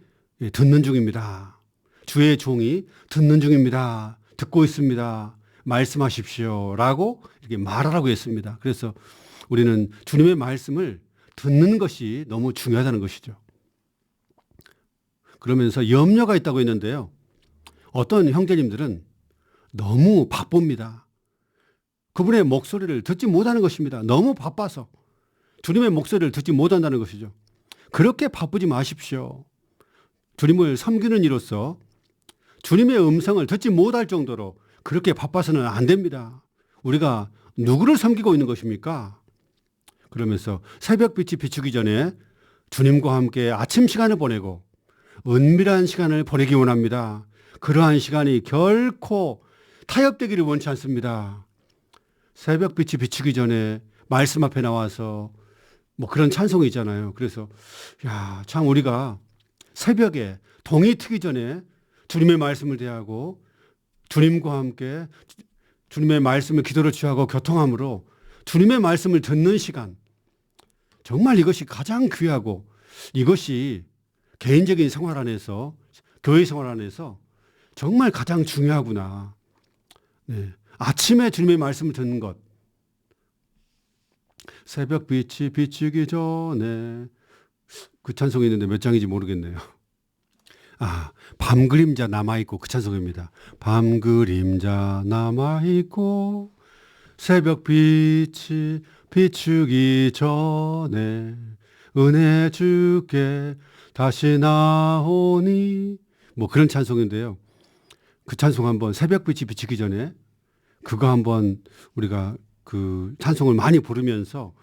S1: 듣는 중입니다. 주의 종이 듣는 중입니다. 듣고 있습니다. 말씀하십시오. 라고 이렇게 말하라고 했습니다. 그래서 우리는 주님의 말씀을 듣는 것이 너무 중요하다는 것이죠. 그러면서 염려가 있다고 했는데요. 어떤 형제님들은 너무 바쁩니다. 그분의 목소리를 듣지 못하는 것입니다. 너무 바빠서 주님의 목소리를 듣지 못한다는 것이죠. 그렇게 바쁘지 마십시오. 주님을 섬기는 이로써 주님의 음성을 듣지 못할 정도로 그렇게 바빠서는 안 됩니다. 우리가 누구를 섬기고 있는 것입니까? 그러면서 새벽빛이 비추기 전에 주님과 함께 아침 시간을 보내고 은밀한 시간을 보내기 원합니다. 그러한 시간이 결코 타협되기를 원치 않습니다. 새벽빛이 비추기 전에 말씀 앞에 나와서 뭐 그런 찬송이 있잖아요. 그래서 참 우리가 새벽에 동이 트기 전에 주님의 말씀을 대하고 주님과 함께 주님의 말씀을 기도로 취하고 교통함으로 주님의 말씀을 듣는 시간, 정말 이것이 가장 귀하고 이것이 개인적인 생활 안에서 교회 생활 안에서 정말 가장 중요하구나. 네. 아침에 주님의 말씀을 듣는 것. 새벽빛이 비추기 전에 그 찬송이 있는데 몇 장인지 모르겠네요. 밤 그림자 남아있고 그 찬송입니다. 밤 그림자 남아있고 새벽빛이 비추기 전에 은혜 주께 다시 나오니 뭐 그런 찬송인데요. 그 찬송 한번 새벽빛이 비치기 전에 그거 한번 우리가 그 찬송을 많이 부르면서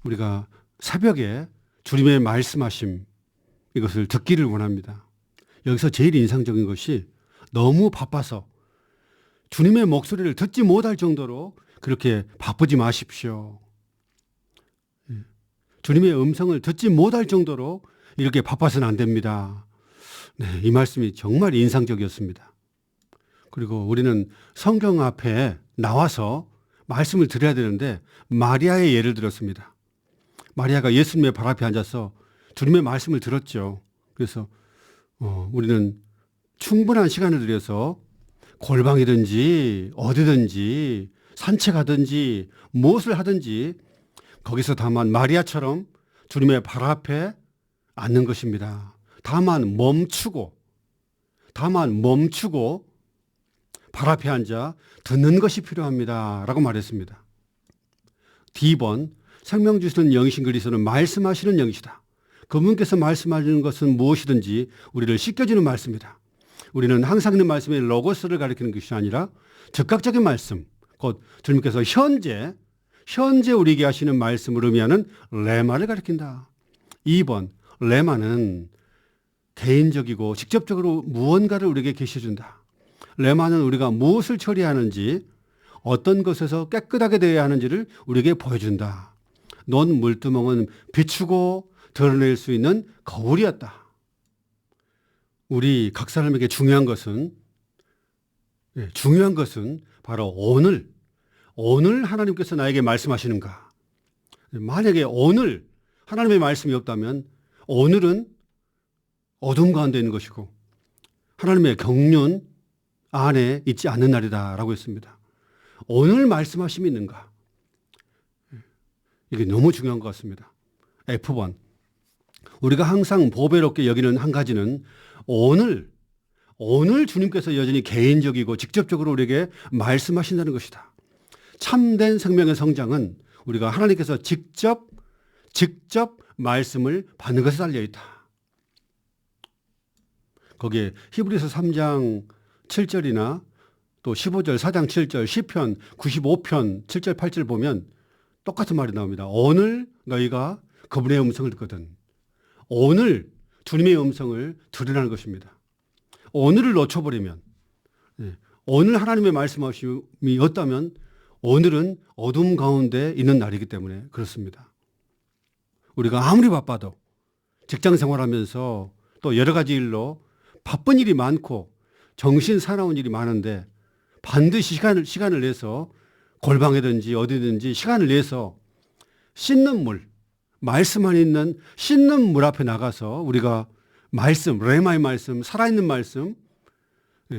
S1: 우리가 새벽에 주님의 말씀하심 이것을 듣기를 원합니다. 여기서 제일 인상적인 것이 너무 바빠서 주님의 목소리를 듣지 못할 정도로 그렇게 바쁘지 마십시오. 주님의 음성을 듣지 못할 정도로 이렇게 바빠서는 안 됩니다. 네, 이 말씀이 정말 인상적이었습니다. 그리고 우리는 성경 앞에 나와서 말씀을 드려야 되는데 마리아의 예를 들었습니다. 마리아가 예수님의 발 앞에 앉아서 주님의 말씀을 들었죠. 그래서 우리는 충분한 시간을 들여서 골방이든지 어디든지 산책하든지 무엇을 하든지 거기서 다만 마리아처럼 주님의 발 앞에 앉는 것입니다. 다만 멈추고 발 앞에 앉아 듣는 것이 필요합니다. 라고 말했습니다. D번 생명 주시는 영이신 그리스도는 말씀하시는 영이시다. 그분께서 말씀하시는 것은 무엇이든지 우리를 씻겨주는 말씀이다. 우리는 항상 있는 말씀의 로고스를 가리키는 것이 아니라 즉각적인 말씀, 곧 주님께서 현재 우리에게 하시는 말씀을 의미하는 레마를 가리킨다. 2번 레마는 개인적이고 직접적으로 무언가를 우리에게 계시해준다. 레마는 우리가 무엇을 처리하는지 어떤 것에서 깨끗하게 되어야 하는지를 우리에게 보여준다. 논 물두멍은 비추고 드러낼 수 있는 거울이었다. 우리 각 사람에게 중요한 것은 바로 오늘 하나님께서 나에게 말씀하시는가. 만약에 오늘 하나님의 말씀이 없다면 오늘은 어둠 가운데 있는 것이고 하나님의 경륜 안에 있지 않는 날이다라고 했습니다. 오늘 말씀하심이 있는가. 이게 너무 중요한 것 같습니다. F번 우리가 항상 보배롭게 여기는 한 가지는 오늘 주님께서 여전히 개인적이고 직접적으로 우리에게 말씀하신다는 것이다. 참된 생명의 성장은 우리가 하나님께서 직접 말씀을 받는 것에 달려있다. 거기에 히브리서 3장 7절이나 또 15절 4장 7절 시편 95편 7절 8절 보면 똑같은 말이 나옵니다. 오늘 너희가 그분의 음성을 듣거든. 오늘 주님의 음성을 들으라는 것입니다. 오늘을 놓쳐버리면 오늘 하나님의 말씀하심이 없다면 오늘은 어둠 가운데 있는 날이기 때문에 그렇습니다. 우리가 아무리 바빠도 직장 생활하면서 또 여러 가지 일로 바쁜 일이 많고 정신 사나운 일이 많은데 반드시 시간을 내서 골방이든지 어디든지 시간을 내서 씻는 물, 말씀 안에 있는 씻는 물 앞에 나가서 우리가 말씀, 레마의 말씀, 살아있는 말씀,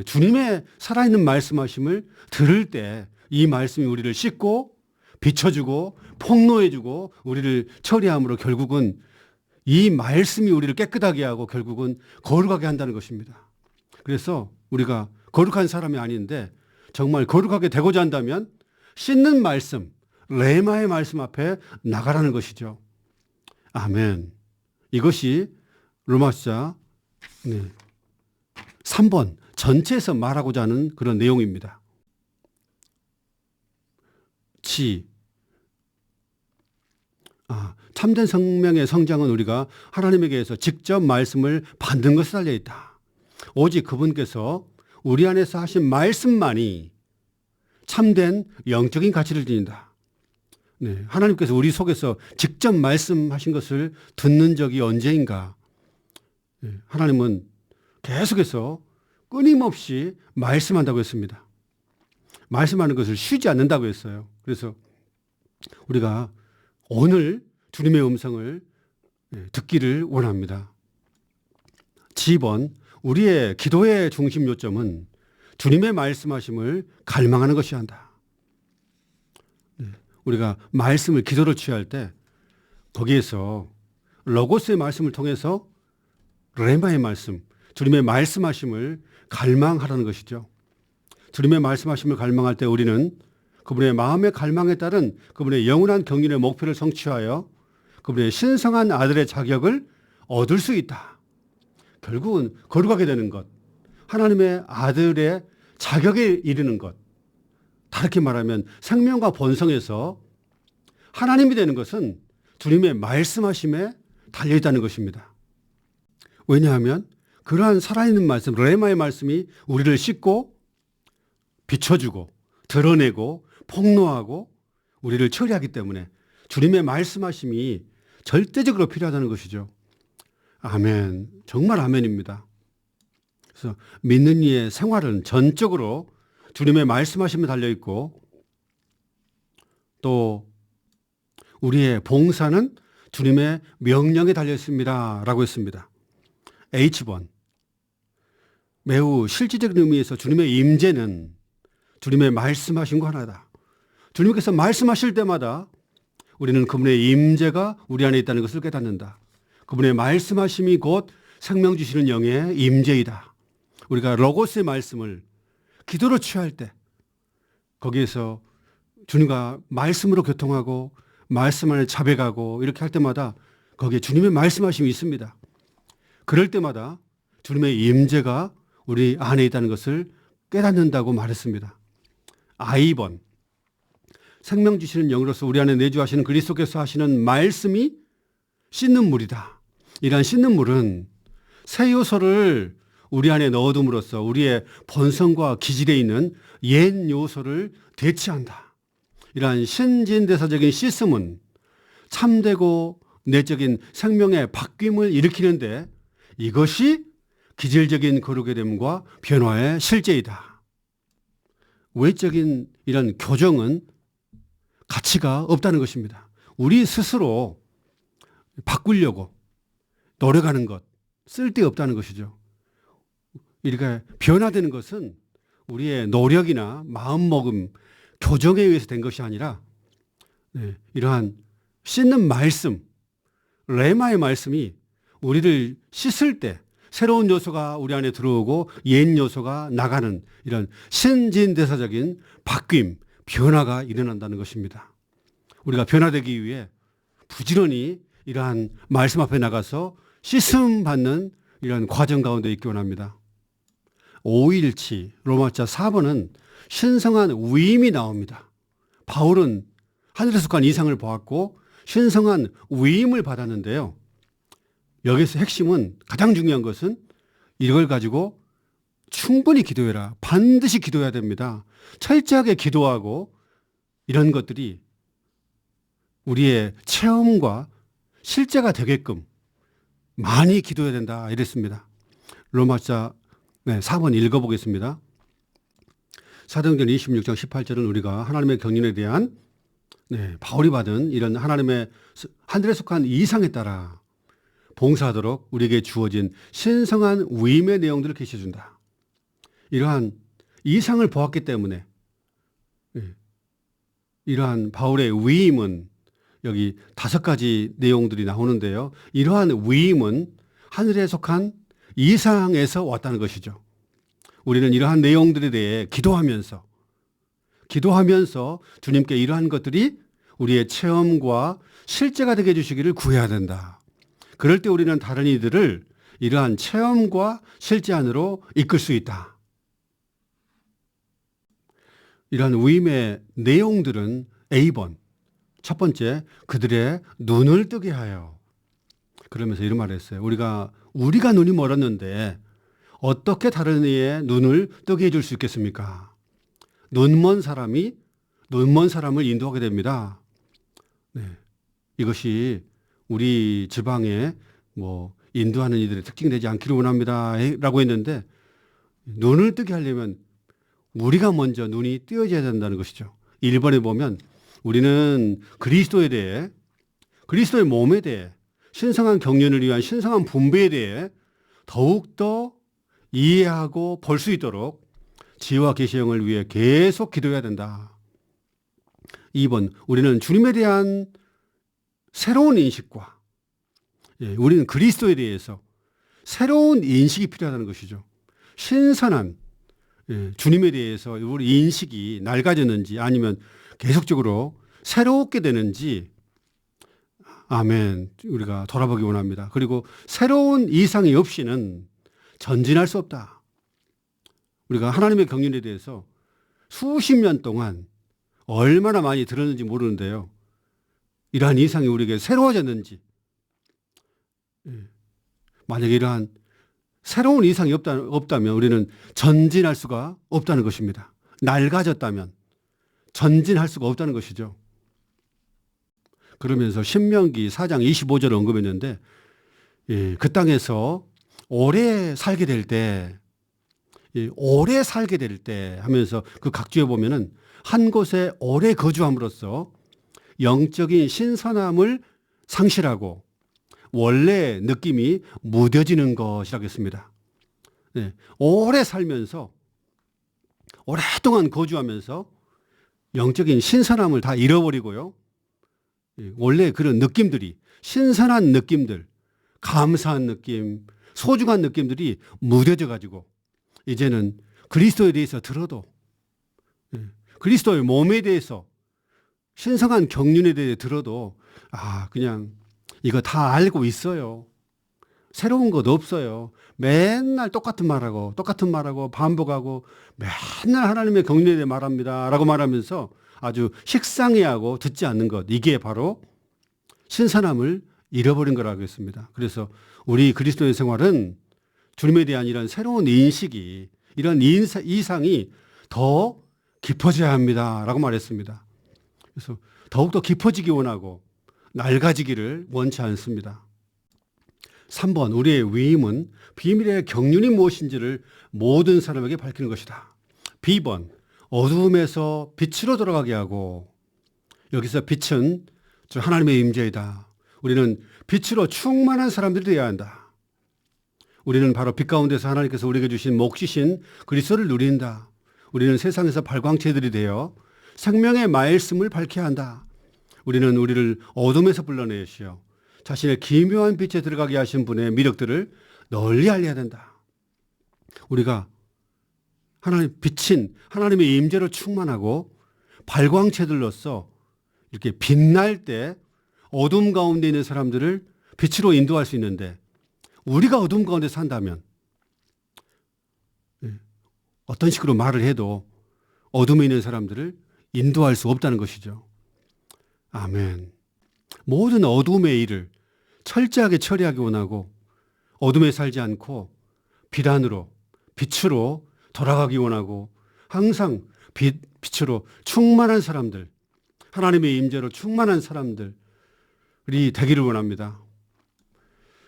S1: 주님의 살아있는 말씀하심을 들을 때 이 말씀이 우리를 씻고 비춰주고 폭로해주고 우리를 처리함으로 결국은 이 말씀이 우리를 깨끗하게 하고 결국은 거룩하게 한다는 것입니다. 그래서 우리가 거룩한 사람이 아닌데 정말 거룩하게 되고자 한다면 씻는 말씀, 레마의 말씀 앞에 나가라는 것이죠. 아멘. 이것이 로마서 3번 전체에서 말하고자 하는 그런 내용입니다. 참된 생명의 성장은 우리가 하나님에게서 직접 말씀을 받는 것에 달려 있다. 오직 그분께서 우리 안에서 하신 말씀만이 참된 영적인 가치를 지닌다. 하나님께서 우리 속에서 직접 말씀하신 것을 듣는 적이 언제인가? 하나님은 계속해서 끊임없이 말씀한다고 했습니다. 말씀하는 것을 쉬지 않는다고 했어요. 그래서 우리가 오늘 주님의 음성을 듣기를 원합니다. G번 우리의 기도의 중심 요점은 주님의 말씀하심을 갈망하는 것이어야 한다. 우리가 말씀을 기도를 취할 때 거기에서 로고스의 말씀을 통해서 레마의 말씀, 주님의 말씀하심을 갈망하라는 것이죠. 주님의 말씀하심을 갈망할 때 우리는 그분의 마음의 갈망에 따른 그분의 영원한 경륜의 목표를 성취하여 그분의 신성한 아들의 자격을 얻을 수 있다. 결국은 거룩하게 되는 것, 하나님의 아들의 자격에 이르는 것, 다르게 말하면 생명과 본성에서 하나님이 되는 것은 주님의 말씀하심에 달려있다는 것입니다. 왜냐하면 그러한 살아있는 말씀, 레마의 말씀이 우리를 씻고 비춰주고 드러내고 폭로하고 우리를 처리하기 때문에 주님의 말씀하심이 절대적으로 필요하다는 것이죠. 아멘. 정말 아멘입니다. 그래서 믿는 이의 생활은 전적으로 주님의 말씀하심에 달려있고 또 우리의 봉사는 주님의 명령에 달려있습니다 라고 했습니다. H번, 매우 실질적인 의미에서 주님의 임재는 주님의 말씀하신 거 하나다. 주님께서 말씀하실 때마다 우리는 그분의 임재가 우리 안에 있다는 것을 깨닫는다. 그분의 말씀하심이 곧 생명 주시는 영의 임재이다. 우리가 로고스의 말씀을 기도로 취할 때 거기에서 주님과 말씀으로 교통하고 말씀 안에 자백하고 이렇게 할 때마다 거기에 주님의 말씀하심이 있습니다. 그럴 때마다 주님의 임재가 우리 안에 있다는 것을 깨닫는다고 말했습니다. I번, 생명 주시는 영으로서 우리 안에 내주하시는 그리스도께서 하시는 말씀이 씻는 물이다. 이러한 씻는 물은 새 요소를 우리 안에 넣어둠으로써 우리의 본성과 기질에 있는 옛 요소를 대체한다. 이러한 신진대사적인 시스템은 참되고 내적인 생명의 바뀜을 일으키는데 이것이 기질적인 거룩의 됨과 변화의 실제이다. 외적인 이런 교정은 가치가 없다는 것입니다. 우리 스스로 바꾸려고 노력하는 것, 쓸데없다는 것이죠. 이렇게 변화되는 것은 우리의 노력이나 마음먹음, 교정에 의해서 된 것이 아니라 이러한 씻는 말씀, 레마의 말씀이 우리를 씻을 때 새로운 요소가 우리 안에 들어오고 옛 요소가 나가는 이런 신진대사적인 바뀜, 변화가 일어난다는 것입니다. 우리가 변화되기 위해 부지런히 이러한 말씀 앞에 나가서 씻음 받는 이런 과정 가운데 있기 원합니다. 5일치 로마자 4번은 신성한 위임이 나옵니다. 바울은 하늘에 속한 이상을 보았고 신성한 위임을 받았는데요. 여기서 핵심은 가장 중요한 것은 이걸 가지고 충분히 기도해라. 반드시 기도해야 됩니다. 철저하게 기도하고 이런 것들이 우리의 체험과 실제가 되게끔 많이 기도해야 된다 이랬습니다. 로마자 4번 읽어보겠습니다. 사도행전 26장 18절은 우리가 하나님의 경륜에 대한 바울이 받은 이런 하나님의 하늘에 속한 이상에 따라 봉사하도록 우리에게 주어진 신성한 위임의 내용들을 계시해준다. 이러한 이상을 보았기 때문에 이러한 바울의 위임은 여기 5가지 내용들이 나오는데요. 이러한 위임은 하늘에 속한 이상에서 왔다는 것이죠. 우리는 이러한 내용들에 대해 기도하면서 주님께 이러한 것들이 우리의 체험과 실제가 되게 해주시기를 구해야 된다. 그럴 때 우리는 다른 이들을 이러한 체험과 실제 안으로 이끌 수 있다. 이러한 위임의 내용들은 A번, 첫 번째, 그들의 눈을 뜨게 하여. 그러면서 이런 말을 했어요. 우리가 눈이 멀었는데 어떻게 다른 이의 눈을 뜨게 해줄 수 있겠습니까? 눈먼 사람을 인도하게 됩니다. 이것이 우리 지방에 인도하는 이들의 특징되지 않기를 원합니다 라고 했는데 눈을 뜨게 하려면 우리가 먼저 눈이 뜨여져야 된다는 것이죠. 1번에 보면 우리는 그리스도에 대해, 그리스도의 몸에 대해, 신성한 경륜을 위한 신성한 분배에 대해 더욱더 이해하고 볼 수 있도록 지혜와 계시형을 위해 계속 기도해야 된다. 2번, 우리는 주님에 대한 새로운 인식과 우리는 그리스도에 대해서 새로운 인식이 필요하다는 것이죠. 신선한 주님에 대해서 우리 인식이 낡아졌는지 아니면 계속적으로 새롭게 되는지 아멘. 우리가 돌아보기 원합니다. 그리고 새로운 이상이 없이는 전진할 수 없다. 우리가 하나님의 경륜에 대해서 수십 년 동안 얼마나 많이 들었는지 모르는데요. 이러한 이상이 우리에게 새로워졌는지, 만약에 이러한 새로운 이상이 없다면 우리는 전진할 수가 없다는 것입니다. 낡아졌다면 전진할 수가 없다는 것이죠. 그러면서 신명기 4장 25절을 언급했는데, 그 땅에서 오래 살게 될 때, 오래 살게 될 때 하면서 그 각주에 보면은 한 곳에 오래 거주함으로써 영적인 신선함을 상실하고 원래 느낌이 무뎌지는 것이라고 했습니다. 오래 살면서 오랫동안 거주하면서 영적인 신선함을 다 잃어버리고요. 원래 그런 느낌들이, 신선한 느낌들, 감사한 느낌, 소중한 느낌들이 무뎌져 가지고 이제는 그리스도에 대해서 들어도, 그리스도의 몸에 대해서, 신성한 경륜에 대해 들어도 그냥 이거 다 알고 있어요. 새로운 것 없어요. 맨날 똑같은 말하고 반복하고 맨날 하나님의 경륜에 대해 말합니다 라고 말하면서 아주 식상해하고 듣지 않는 것, 이게 바로 신선함을 잃어버린 거라고 했습니다. 그래서 우리 그리스도의 생활은 주님에 대한 이런 새로운 인식이, 이런 이상이 더 깊어져야 합니다 라고 말했습니다. 그래서 더욱더 깊어지기 원하고 낡아지기를 원치 않습니다. 3번, 우리의 위임은 비밀의 경륜이 무엇인지를 모든 사람에게 밝히는 것이다. B번, 어두움에서 빛으로 돌아가게 하고, 여기서 빛은 하나님의 임재이다. 우리는 빛으로 충만한 사람들이 되어야 한다. 우리는 바로 빛 가운데서 하나님께서 우리에게 주신 몫이신 그리스도를 누린다. 우리는 세상에서 발광체들이 되어 생명의 말씀을 밝혀야 한다. 우리는 우리를 어둠에서 불러내시어 자신의 기묘한 빛에 들어가게 하신 분의 미력들을 널리 알려야 된다. 우리가 빛인 하나님의 임재로 충만하고 발광체들로서 이렇게 빛날 때 어둠 가운데 있는 사람들을 빛으로 인도할 수 있는데, 우리가 어둠 가운데 산다면 어떤 식으로 말을 해도 어둠에 있는 사람들을 인도할 수 없다는 것이죠. 아멘. 모든 어둠의 일을 철저하게 처리하기 원하고 어둠에 살지 않고 빛 안으로, 빛으로 돌아가기 원하고 항상 빛으로 충만한 사람들, 하나님의 임재로 충만한 사람들이 되기를 원합니다.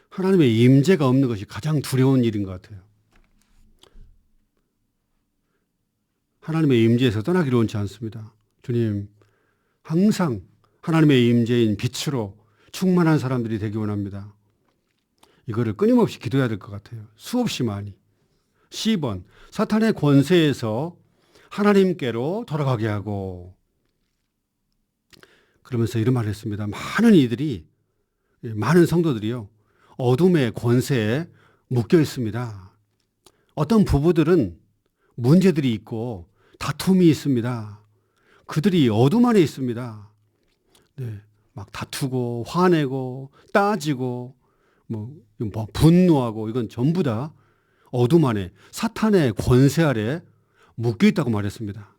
S1: 하나님의 임재가 없는 것이 가장 두려운 일인 것 같아요. 하나님의 임재에서 떠나기를 원치 않습니다. 주님, 항상 하나님의 임재인 빛으로 충만한 사람들이 되기 원합니다. 이거를 끊임없이 기도해야 될 것 같아요. 수없이 많이. C번, 사탄의 권세에서 하나님께로 돌아가게 하고, 그러면서 이런 말을 했습니다. 많은 성도들이요, 어둠의 권세에 묶여 있습니다. 어떤 부부들은 문제들이 있고 다툼이 있습니다. 그들이 어둠 안에 있습니다. 막 다투고 화내고 따지고 분노하고, 이건 전부 다 어둠 안에 사탄의 권세 아래 묶여 있다고 말했습니다.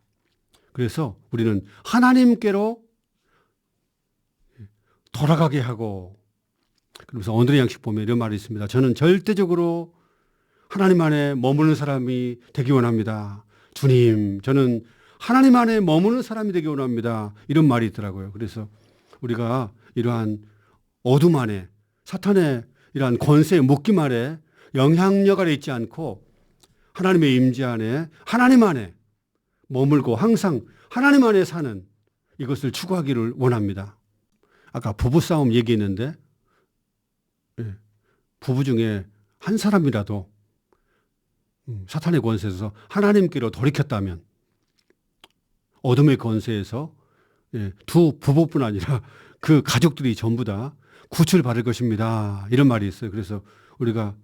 S1: 그래서 우리는 하나님께로 돌아가게 하고, 그러면서 오늘의 양식 보면 이런 말이 있습니다. 저는 절대적으로 하나님 안에 머무는 사람이 되기 원합니다. 주님, 저는 하나님 안에 머무는 사람이 되기 원합니다. 이런 말이 있더라고요. 그래서 우리가 이러한 어둠 안에, 사탄의 이러한 권세의 묶임 아래, 영향력 아래 있지 않고 하나님의 임재 안에, 하나님 안에 머물고 항상 하나님 안에 사는 이것을 추구하기를 원합니다. 아까 부부싸움 얘기했는데, 부부 중에 한 사람이라도 사탄의 권세에서 하나님께로 돌이켰다면, 어둠의 권세에서 두 부부뿐 아니라 그 가족들이 전부 다 구출받을 것입니다. 이런 말이 있어요. 그래서 우리가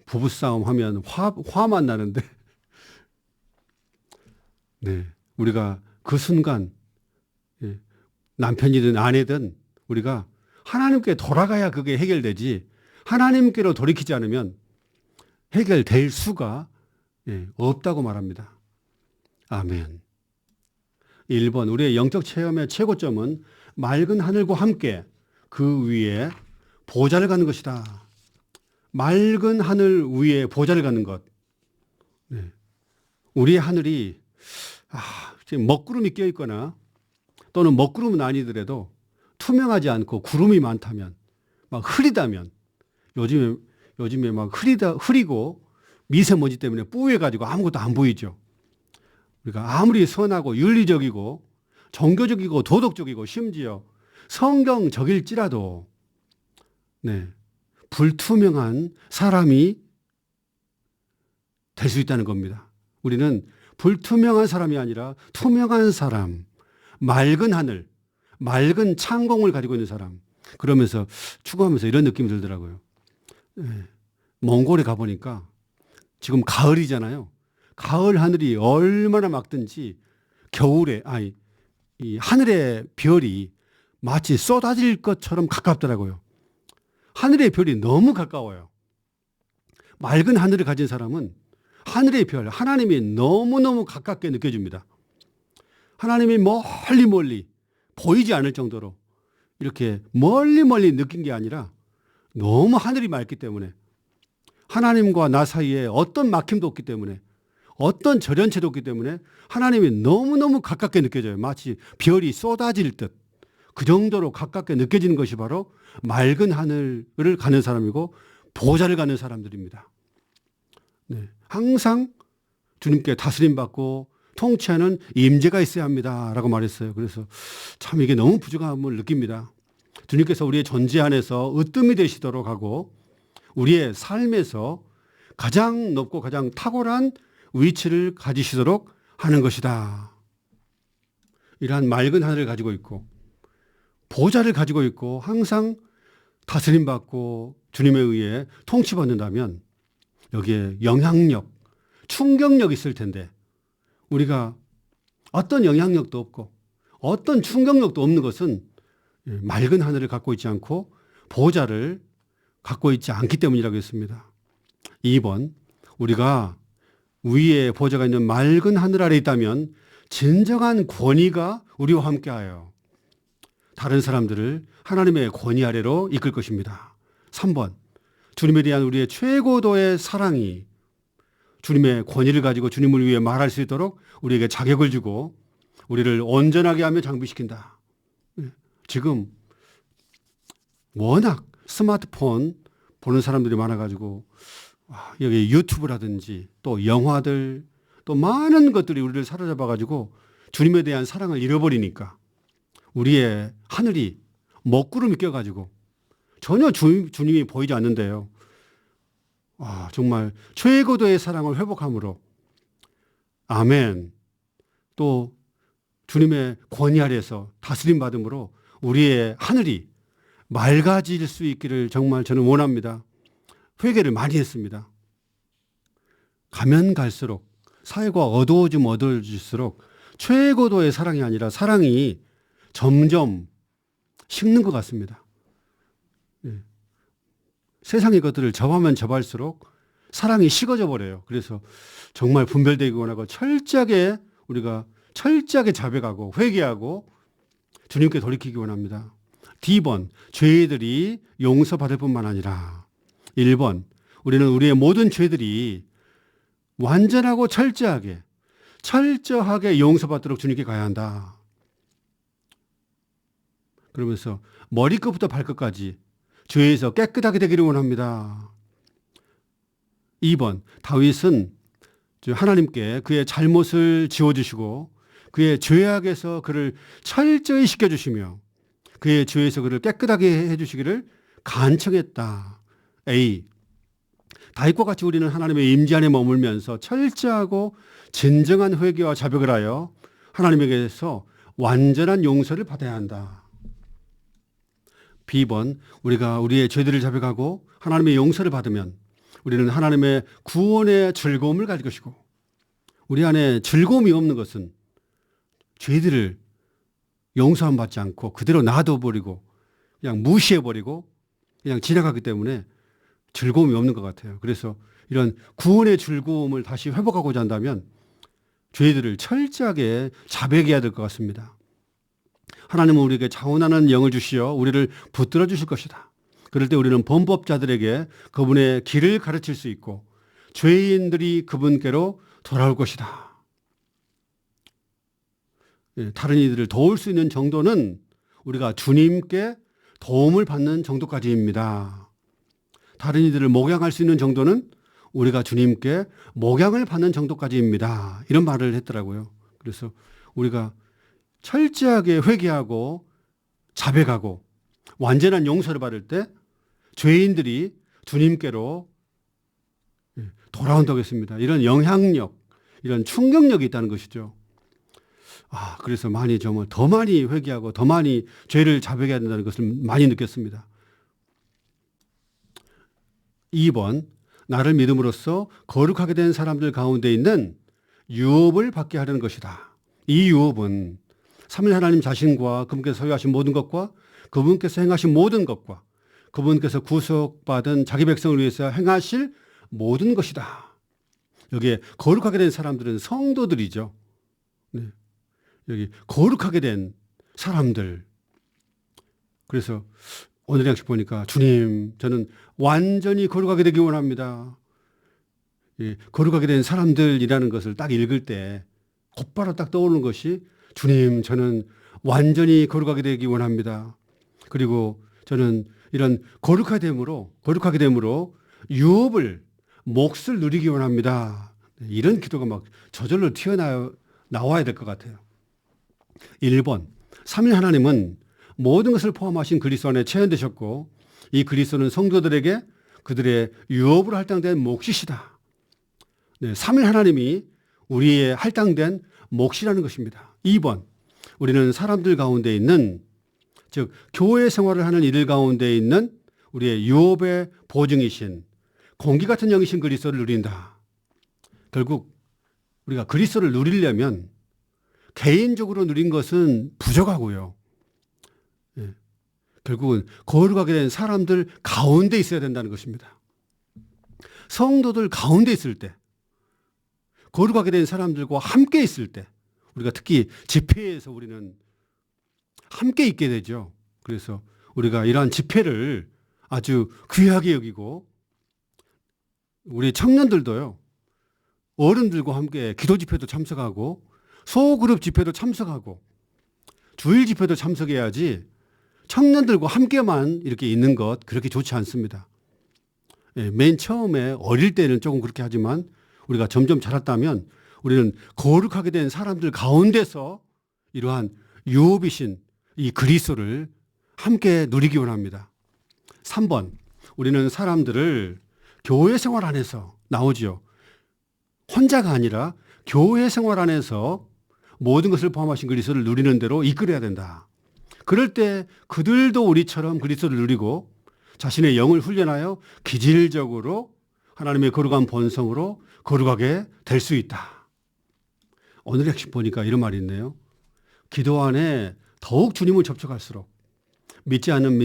S1: 부부싸움 하면 화만 나는데, 우리가 그 순간 남편이든 아내든 우리가 하나님께 돌아가야 그게 해결되지 하나님께로 돌이키지 않으면 해결될 수가 없다고 말합니다. 아멘. 1번 우리의 영적 체험의 최고점은 맑은 하늘과 함께 그 위에 보좌를 갖는 것이다. 맑은 하늘 위에 보좌를 갖는 것. 우리의 하늘이 지금 먹구름이 껴있거나 또는 먹구름은 아니더라도 투명하지 않고 구름이 많다면 막 흐리다면 요즘에 막 흐리고 미세먼지 때문에 뿌해가지고 아무것도 안 보이죠. 우리가 아무리 선하고 윤리적이고 종교적이고 도덕적이고 심지어 성경적일지라도 불투명한 사람이 될 수 있다는 겁니다. 우리는 불투명한 사람이 아니라 투명한 사람, 맑은 하늘, 맑은 창공을 가지고 있는 사람. 그러면서 추구하면서 이런 느낌이 들더라고요. 몽골에 가보니까 지금 가을이잖아요. 가을 하늘이 얼마나 맑든지 겨울에 이 하늘의 별이 마치 쏟아질 것처럼 가깝더라고요. 하늘의 별이 너무 가까워요. 맑은 하늘을 가진 사람은 하늘의 별, 하나님이 너무너무 가깝게 느껴집니다. 하나님이 멀리 보이지 않을 정도로 이렇게 멀리 느낀 게 아니라 너무 하늘이 맑기 때문에 하나님과 나 사이에 어떤 막힘도 없기 때문에 어떤 절연체도 없기 때문에 하나님이 너무너무 가깝게 느껴져요. 마치 별이 쏟아질 듯. 그 정도로 가깝게 느껴지는 것이 바로 맑은 하늘을 가는 사람이고 보좌를 가는 사람들입니다. 항상 주님께 다스림받고 통치하는 임재가 있어야 합니다라고 말했어요. 그래서 참 이게 너무 부족함을 느낍니다. 주님께서 우리의 존재 안에서 으뜸이 되시도록 하고 우리의 삶에서 가장 높고 가장 탁월한 위치를 가지시도록 하는 것이다. 이러한 맑은 하늘을 가지고 있고 보좌를 가지고 있고 항상 다스림받고 주님에 의해 통치받는다면 여기에 영향력, 충격력이 있을 텐데 우리가 어떤 영향력도 없고 어떤 충격력도 없는 것은 맑은 하늘을 갖고 있지 않고 보좌를 갖고 있지 않기 때문이라고 했습니다. 2번, 우리가 위에 보좌가 있는 맑은 하늘 아래 있다면 진정한 권위가 우리와 함께하여 다른 사람들을 하나님의 권위 아래로 이끌 것입니다. 3번, 주님에 대한 우리의 최고도의 사랑이 주님의 권위를 가지고 주님을 위해 말할 수 있도록 우리에게 자격을 주고 우리를 온전하게 하며 장비시킨다. 지금 워낙 스마트폰 보는 사람들이 많아가지고 여기 유튜브라든지 또 영화들 또 많은 것들이 우리를 사로잡아가지고 주님에 대한 사랑을 잃어버리니까 우리의 하늘이 먹구름이 껴가지고 전혀 주님이 보이지 않는데요. 정말 최고도의 사랑을 회복함으로 아멘. 또 주님의 권위 아래에서 다스림 받음으로 우리의 하늘이 맑아질 수 있기를 정말 저는 원합니다. 회개를 많이 했습니다. 가면 갈수록 사회가 어두워질수록 최고도의 사랑이 아니라 사랑이 점점 식는 것 같습니다. 세상의 것들을 접하면 접할수록 사랑이 식어져 버려요. 그래서 정말 분별되기 원하고 우리가 철저하게 자백하고 회개하고 주님께 돌이키기 원합니다. D번, 죄들이 용서받을 뿐만 아니라 1번, 우리는 우리의 모든 죄들이 완전하고 철저하게 용서받도록 주님께 가야 한다. 그러면서 머리끝부터 발끝까지 죄에서 깨끗하게 되기를 원합니다. 2번, 다윗은 하나님께 그의 잘못을 지워주시고 그의 죄악에서 그를 철저히 씻겨주시며 그의 죄에서 그를 깨끗하게 해주시기를 간청했다. A, 다윗과 같이 우리는 하나님의 임재 안에 머물면서 철저하고 진정한 회개와 자백을 하여 하나님에게서 완전한 용서를 받아야 한다. B번, 우리가 우리의 죄들을 자백하고 하나님의 용서를 받으면 우리는 하나님의 구원의 즐거움을 가질 것이고 우리 안에 즐거움이 없는 것은 죄들을 용서함 받지 않고 그대로 놔둬버리고 그냥 무시해버리고 그냥 지나가기 때문에 즐거움이 없는 것 같아요. 그래서 이런 구원의 즐거움을 다시 회복하고자 한다면 저희들을 철저하게 자백해야 될 것 같습니다. 하나님은 우리에게 자원하는 영을 주시어 우리를 붙들어 주실 것이다. 그럴 때 우리는 범법자들에게 그분의 길을 가르칠 수 있고 죄인들이 그분께로 돌아올 것이다. 다른 이들을 도울 수 있는 정도는 우리가 주님께 도움을 받는 정도까지입니다. 다른 이들을 목양할 수 있는 정도는 우리가 주님께 목양을 받는 정도까지입니다. 이런 말을 했더라고요. 그래서 우리가 철저하게 회개하고 자백하고 완전한 용서를 받을 때 죄인들이 주님께로 돌아온다고 했습니다. 이런 영향력, 이런 충격력이 있다는 것이죠. 그래서 정말 더 많이 회개하고 더 많이 죄를 자백해야 된다는 것을 많이 느꼈습니다. 2번, 나를 믿음으로써 거룩하게 된 사람들 가운데 있는 유업을 받게 하려는 것이다. 이 유업은 삼위 하나님 자신과 그분께서 소유하신 모든 것과 그분께서 행하신 모든 것과 그분께서 구속받은 자기 백성을 위해서 행하실 모든 것이다. 여기에 거룩하게 된 사람들은 성도들이죠. 네. 여기 거룩하게 된 사람들. 그래서 오늘 양식 보니까 주님, 저는 완전히 거룩하게 되기 원합니다. 거룩하게 된 사람들이라는 것을 딱 읽을 때 곧바로 딱 떠오르는 것이 주님, 저는 완전히 거룩하게 되기 원합니다. 그리고 저는 이런 거룩하게 됨으로 유업을 몫을 누리기 원합니다. 이런 기도가 막 저절로 튀어나와야 될 것 같아요. 1번, 삼위 하나님은 모든 것을 포함하신 그리스도 안에 체현되셨고 이 그리스도는 성도들에게 그들의 유업으로 할당된 몫이시다. 네, 삼위 하나님이 우리의 할당된 몫이라는 것입니다. 2번, 우리는 사람들 가운데 있는, 즉 교회 생활을 하는 이들 가운데 있는 우리의 유업의 보증이신 공기 같은 영이신 그리스도를 누린다. 결국 우리가 그리스도를 누리려면 개인적으로 누린 것은 부족하고요. 결국은 거룩하게 된 사람들 가운데 있어야 된다는 것입니다. 성도들 가운데 있을 때, 거룩하게 된 사람들과 함께 있을 때, 우리가 특히 집회에서 우리는 함께 있게 되죠. 그래서 우리가 이러한 집회를 아주 귀하게 여기고 우리 청년들도요, 어른들과 함께 기도 집회도 참석하고 소그룹 집회도 참석하고 주일 집회도 참석해야지 청년들과 함께만 이렇게 있는 것 그렇게 좋지 않습니다. 맨 처음에 어릴 때는 조금 그렇게 하지만 우리가 점점 자랐다면 우리는 거룩하게 된 사람들 가운데서 이러한 유업이신 이 그리스도를 함께 누리기 원합니다. 3번, 우리는 사람들을 교회 생활 안에서 나오죠. 혼자가 아니라 교회 생활 안에서 모든 것을 포함하신 그리스도를 누리는 대로 이끌어야 된다. 그럴 때 그들도 우리처럼 그리스도를 누리고 자신의 영을 훈련하여 기질적으로 하나님의 거룩한 본성으로 거룩하게 될 수 있다. 오늘 핵심 보니까 이런 말이 있네요. 기도 안에 더욱 주님을 접촉할수록 믿지 않은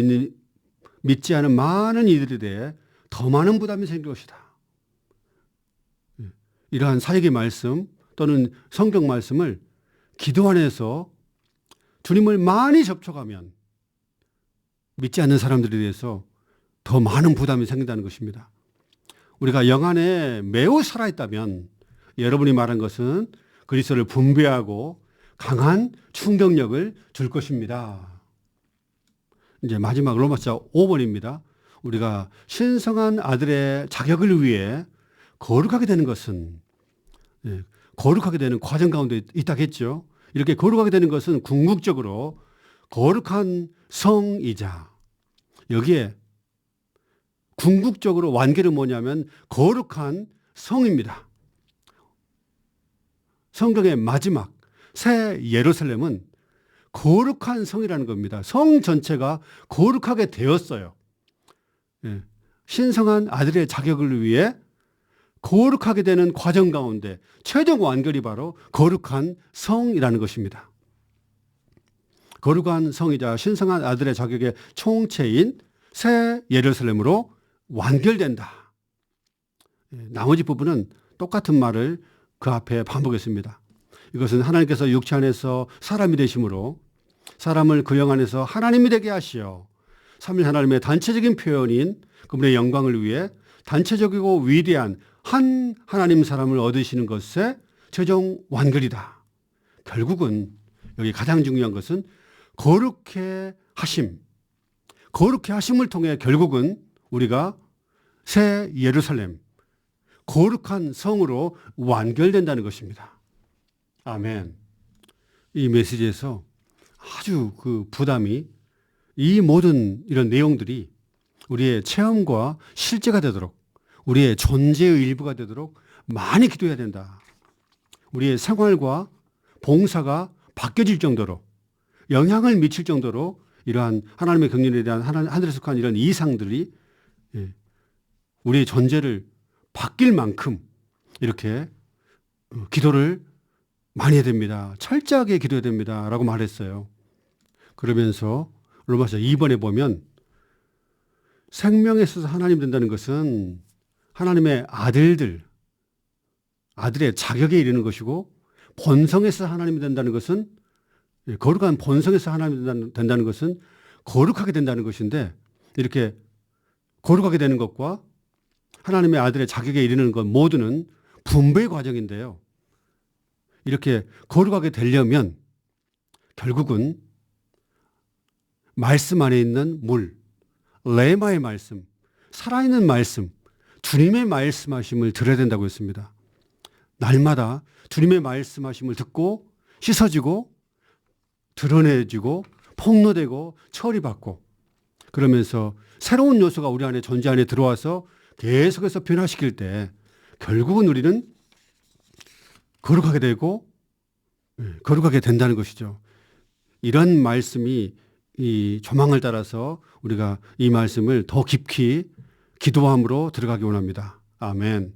S1: 많은 이들에 대해 더 많은 부담이 생길 것이다. 이러한 사역의 말씀 또는 성경 말씀을 기도 안에서 주님을 많이 접촉하면 믿지 않는 사람들에 대해서 더 많은 부담이 생긴다는 것입니다. 우리가 영 안에 매우 살아있다면 여러분이 말한 것은 그리스도를 분배하고 강한 충격력을 줄 것입니다. 이제 마지막 로마서 5번입니다. 우리가 신성한 아들의 자격을 위해 거룩하게 되는 것은 거룩하게 되는 과정 가운데 있다겠죠. 이렇게 거룩하게 되는 것은 궁극적으로 거룩한 성이자 여기에 궁극적으로 완결은 뭐냐면 거룩한 성입니다. 성경의 마지막 새 예루살렘은 거룩한 성이라는 겁니다. 성 전체가 거룩하게 되었어요. 신성한 아들의 자격을 위해 거룩하게 되는 과정 가운데 최종 완결이 바로 거룩한 성이라는 것입니다. 거룩한 성이자 신성한 아들의 자격의 총체인 새 예루살렘으로 완결된다. 나머지 부분은 똑같은 말을 그 앞에 반복했습니다. 이것은 하나님께서 육체 안에서 사람이 되심으로 사람을 그 영 안에서 하나님이 되게 하시어 삼위 하나님의 단체적인 표현인 그분의 영광을 위해 단체적이고 위대한 한 하나님 사람을 얻으시는 것의 최종 완결이다. 결국은 여기 가장 중요한 것은 거룩해 하심. 거룩해 하심을 통해 결국은 우리가 새 예루살렘, 거룩한 성으로 완결된다는 것입니다. 아멘. 이 메시지에서 아주 그 부담이 이 모든 이런 내용들이 우리의 체험과 실제가 되도록 우리의 존재의 일부가 되도록 많이 기도해야 된다. 우리의 생활과 봉사가 바뀌어질 정도로 영향을 미칠 정도로 이러한 하나님의 경륜에 대한 하늘에 속한 이런 이상들이 우리의 존재를 바뀔 만큼 이렇게 기도를 많이 해야 됩니다. 철저하게 기도해야 됩니다. 라고 말했어요. 그러면서 로마서 2번에 보면 생명에 있어서 하나님 된다는 것은 하나님의 아들의 자격에 이르는 것이고 본성에서 하나님이 된다는 것은 거룩한 본성에서 하나님이 된다는 것은 거룩하게 된다는 것인데 이렇게 거룩하게 되는 것과 하나님의 아들의 자격에 이르는 것 모두는 분배의 과정인데요. 이렇게 거룩하게 되려면 결국은 말씀 안에 있는 물, 레마의 말씀, 살아있는 말씀, 주님의 말씀하심을 들어야 된다고 했습니다. 날마다 주님의 말씀하심을 듣고 씻어지고 드러내지고 폭로되고 처리받고 그러면서 새로운 요소가 우리 안에 존재 안에 들어와서 계속해서 변화시킬 때 결국은 우리는 거룩하게 되고 거룩하게 된다는 것이죠. 이런 말씀이 이 조망을 따라서 우리가 이 말씀을 더 깊이 기도함으로 들어가기 원합니다. 아멘.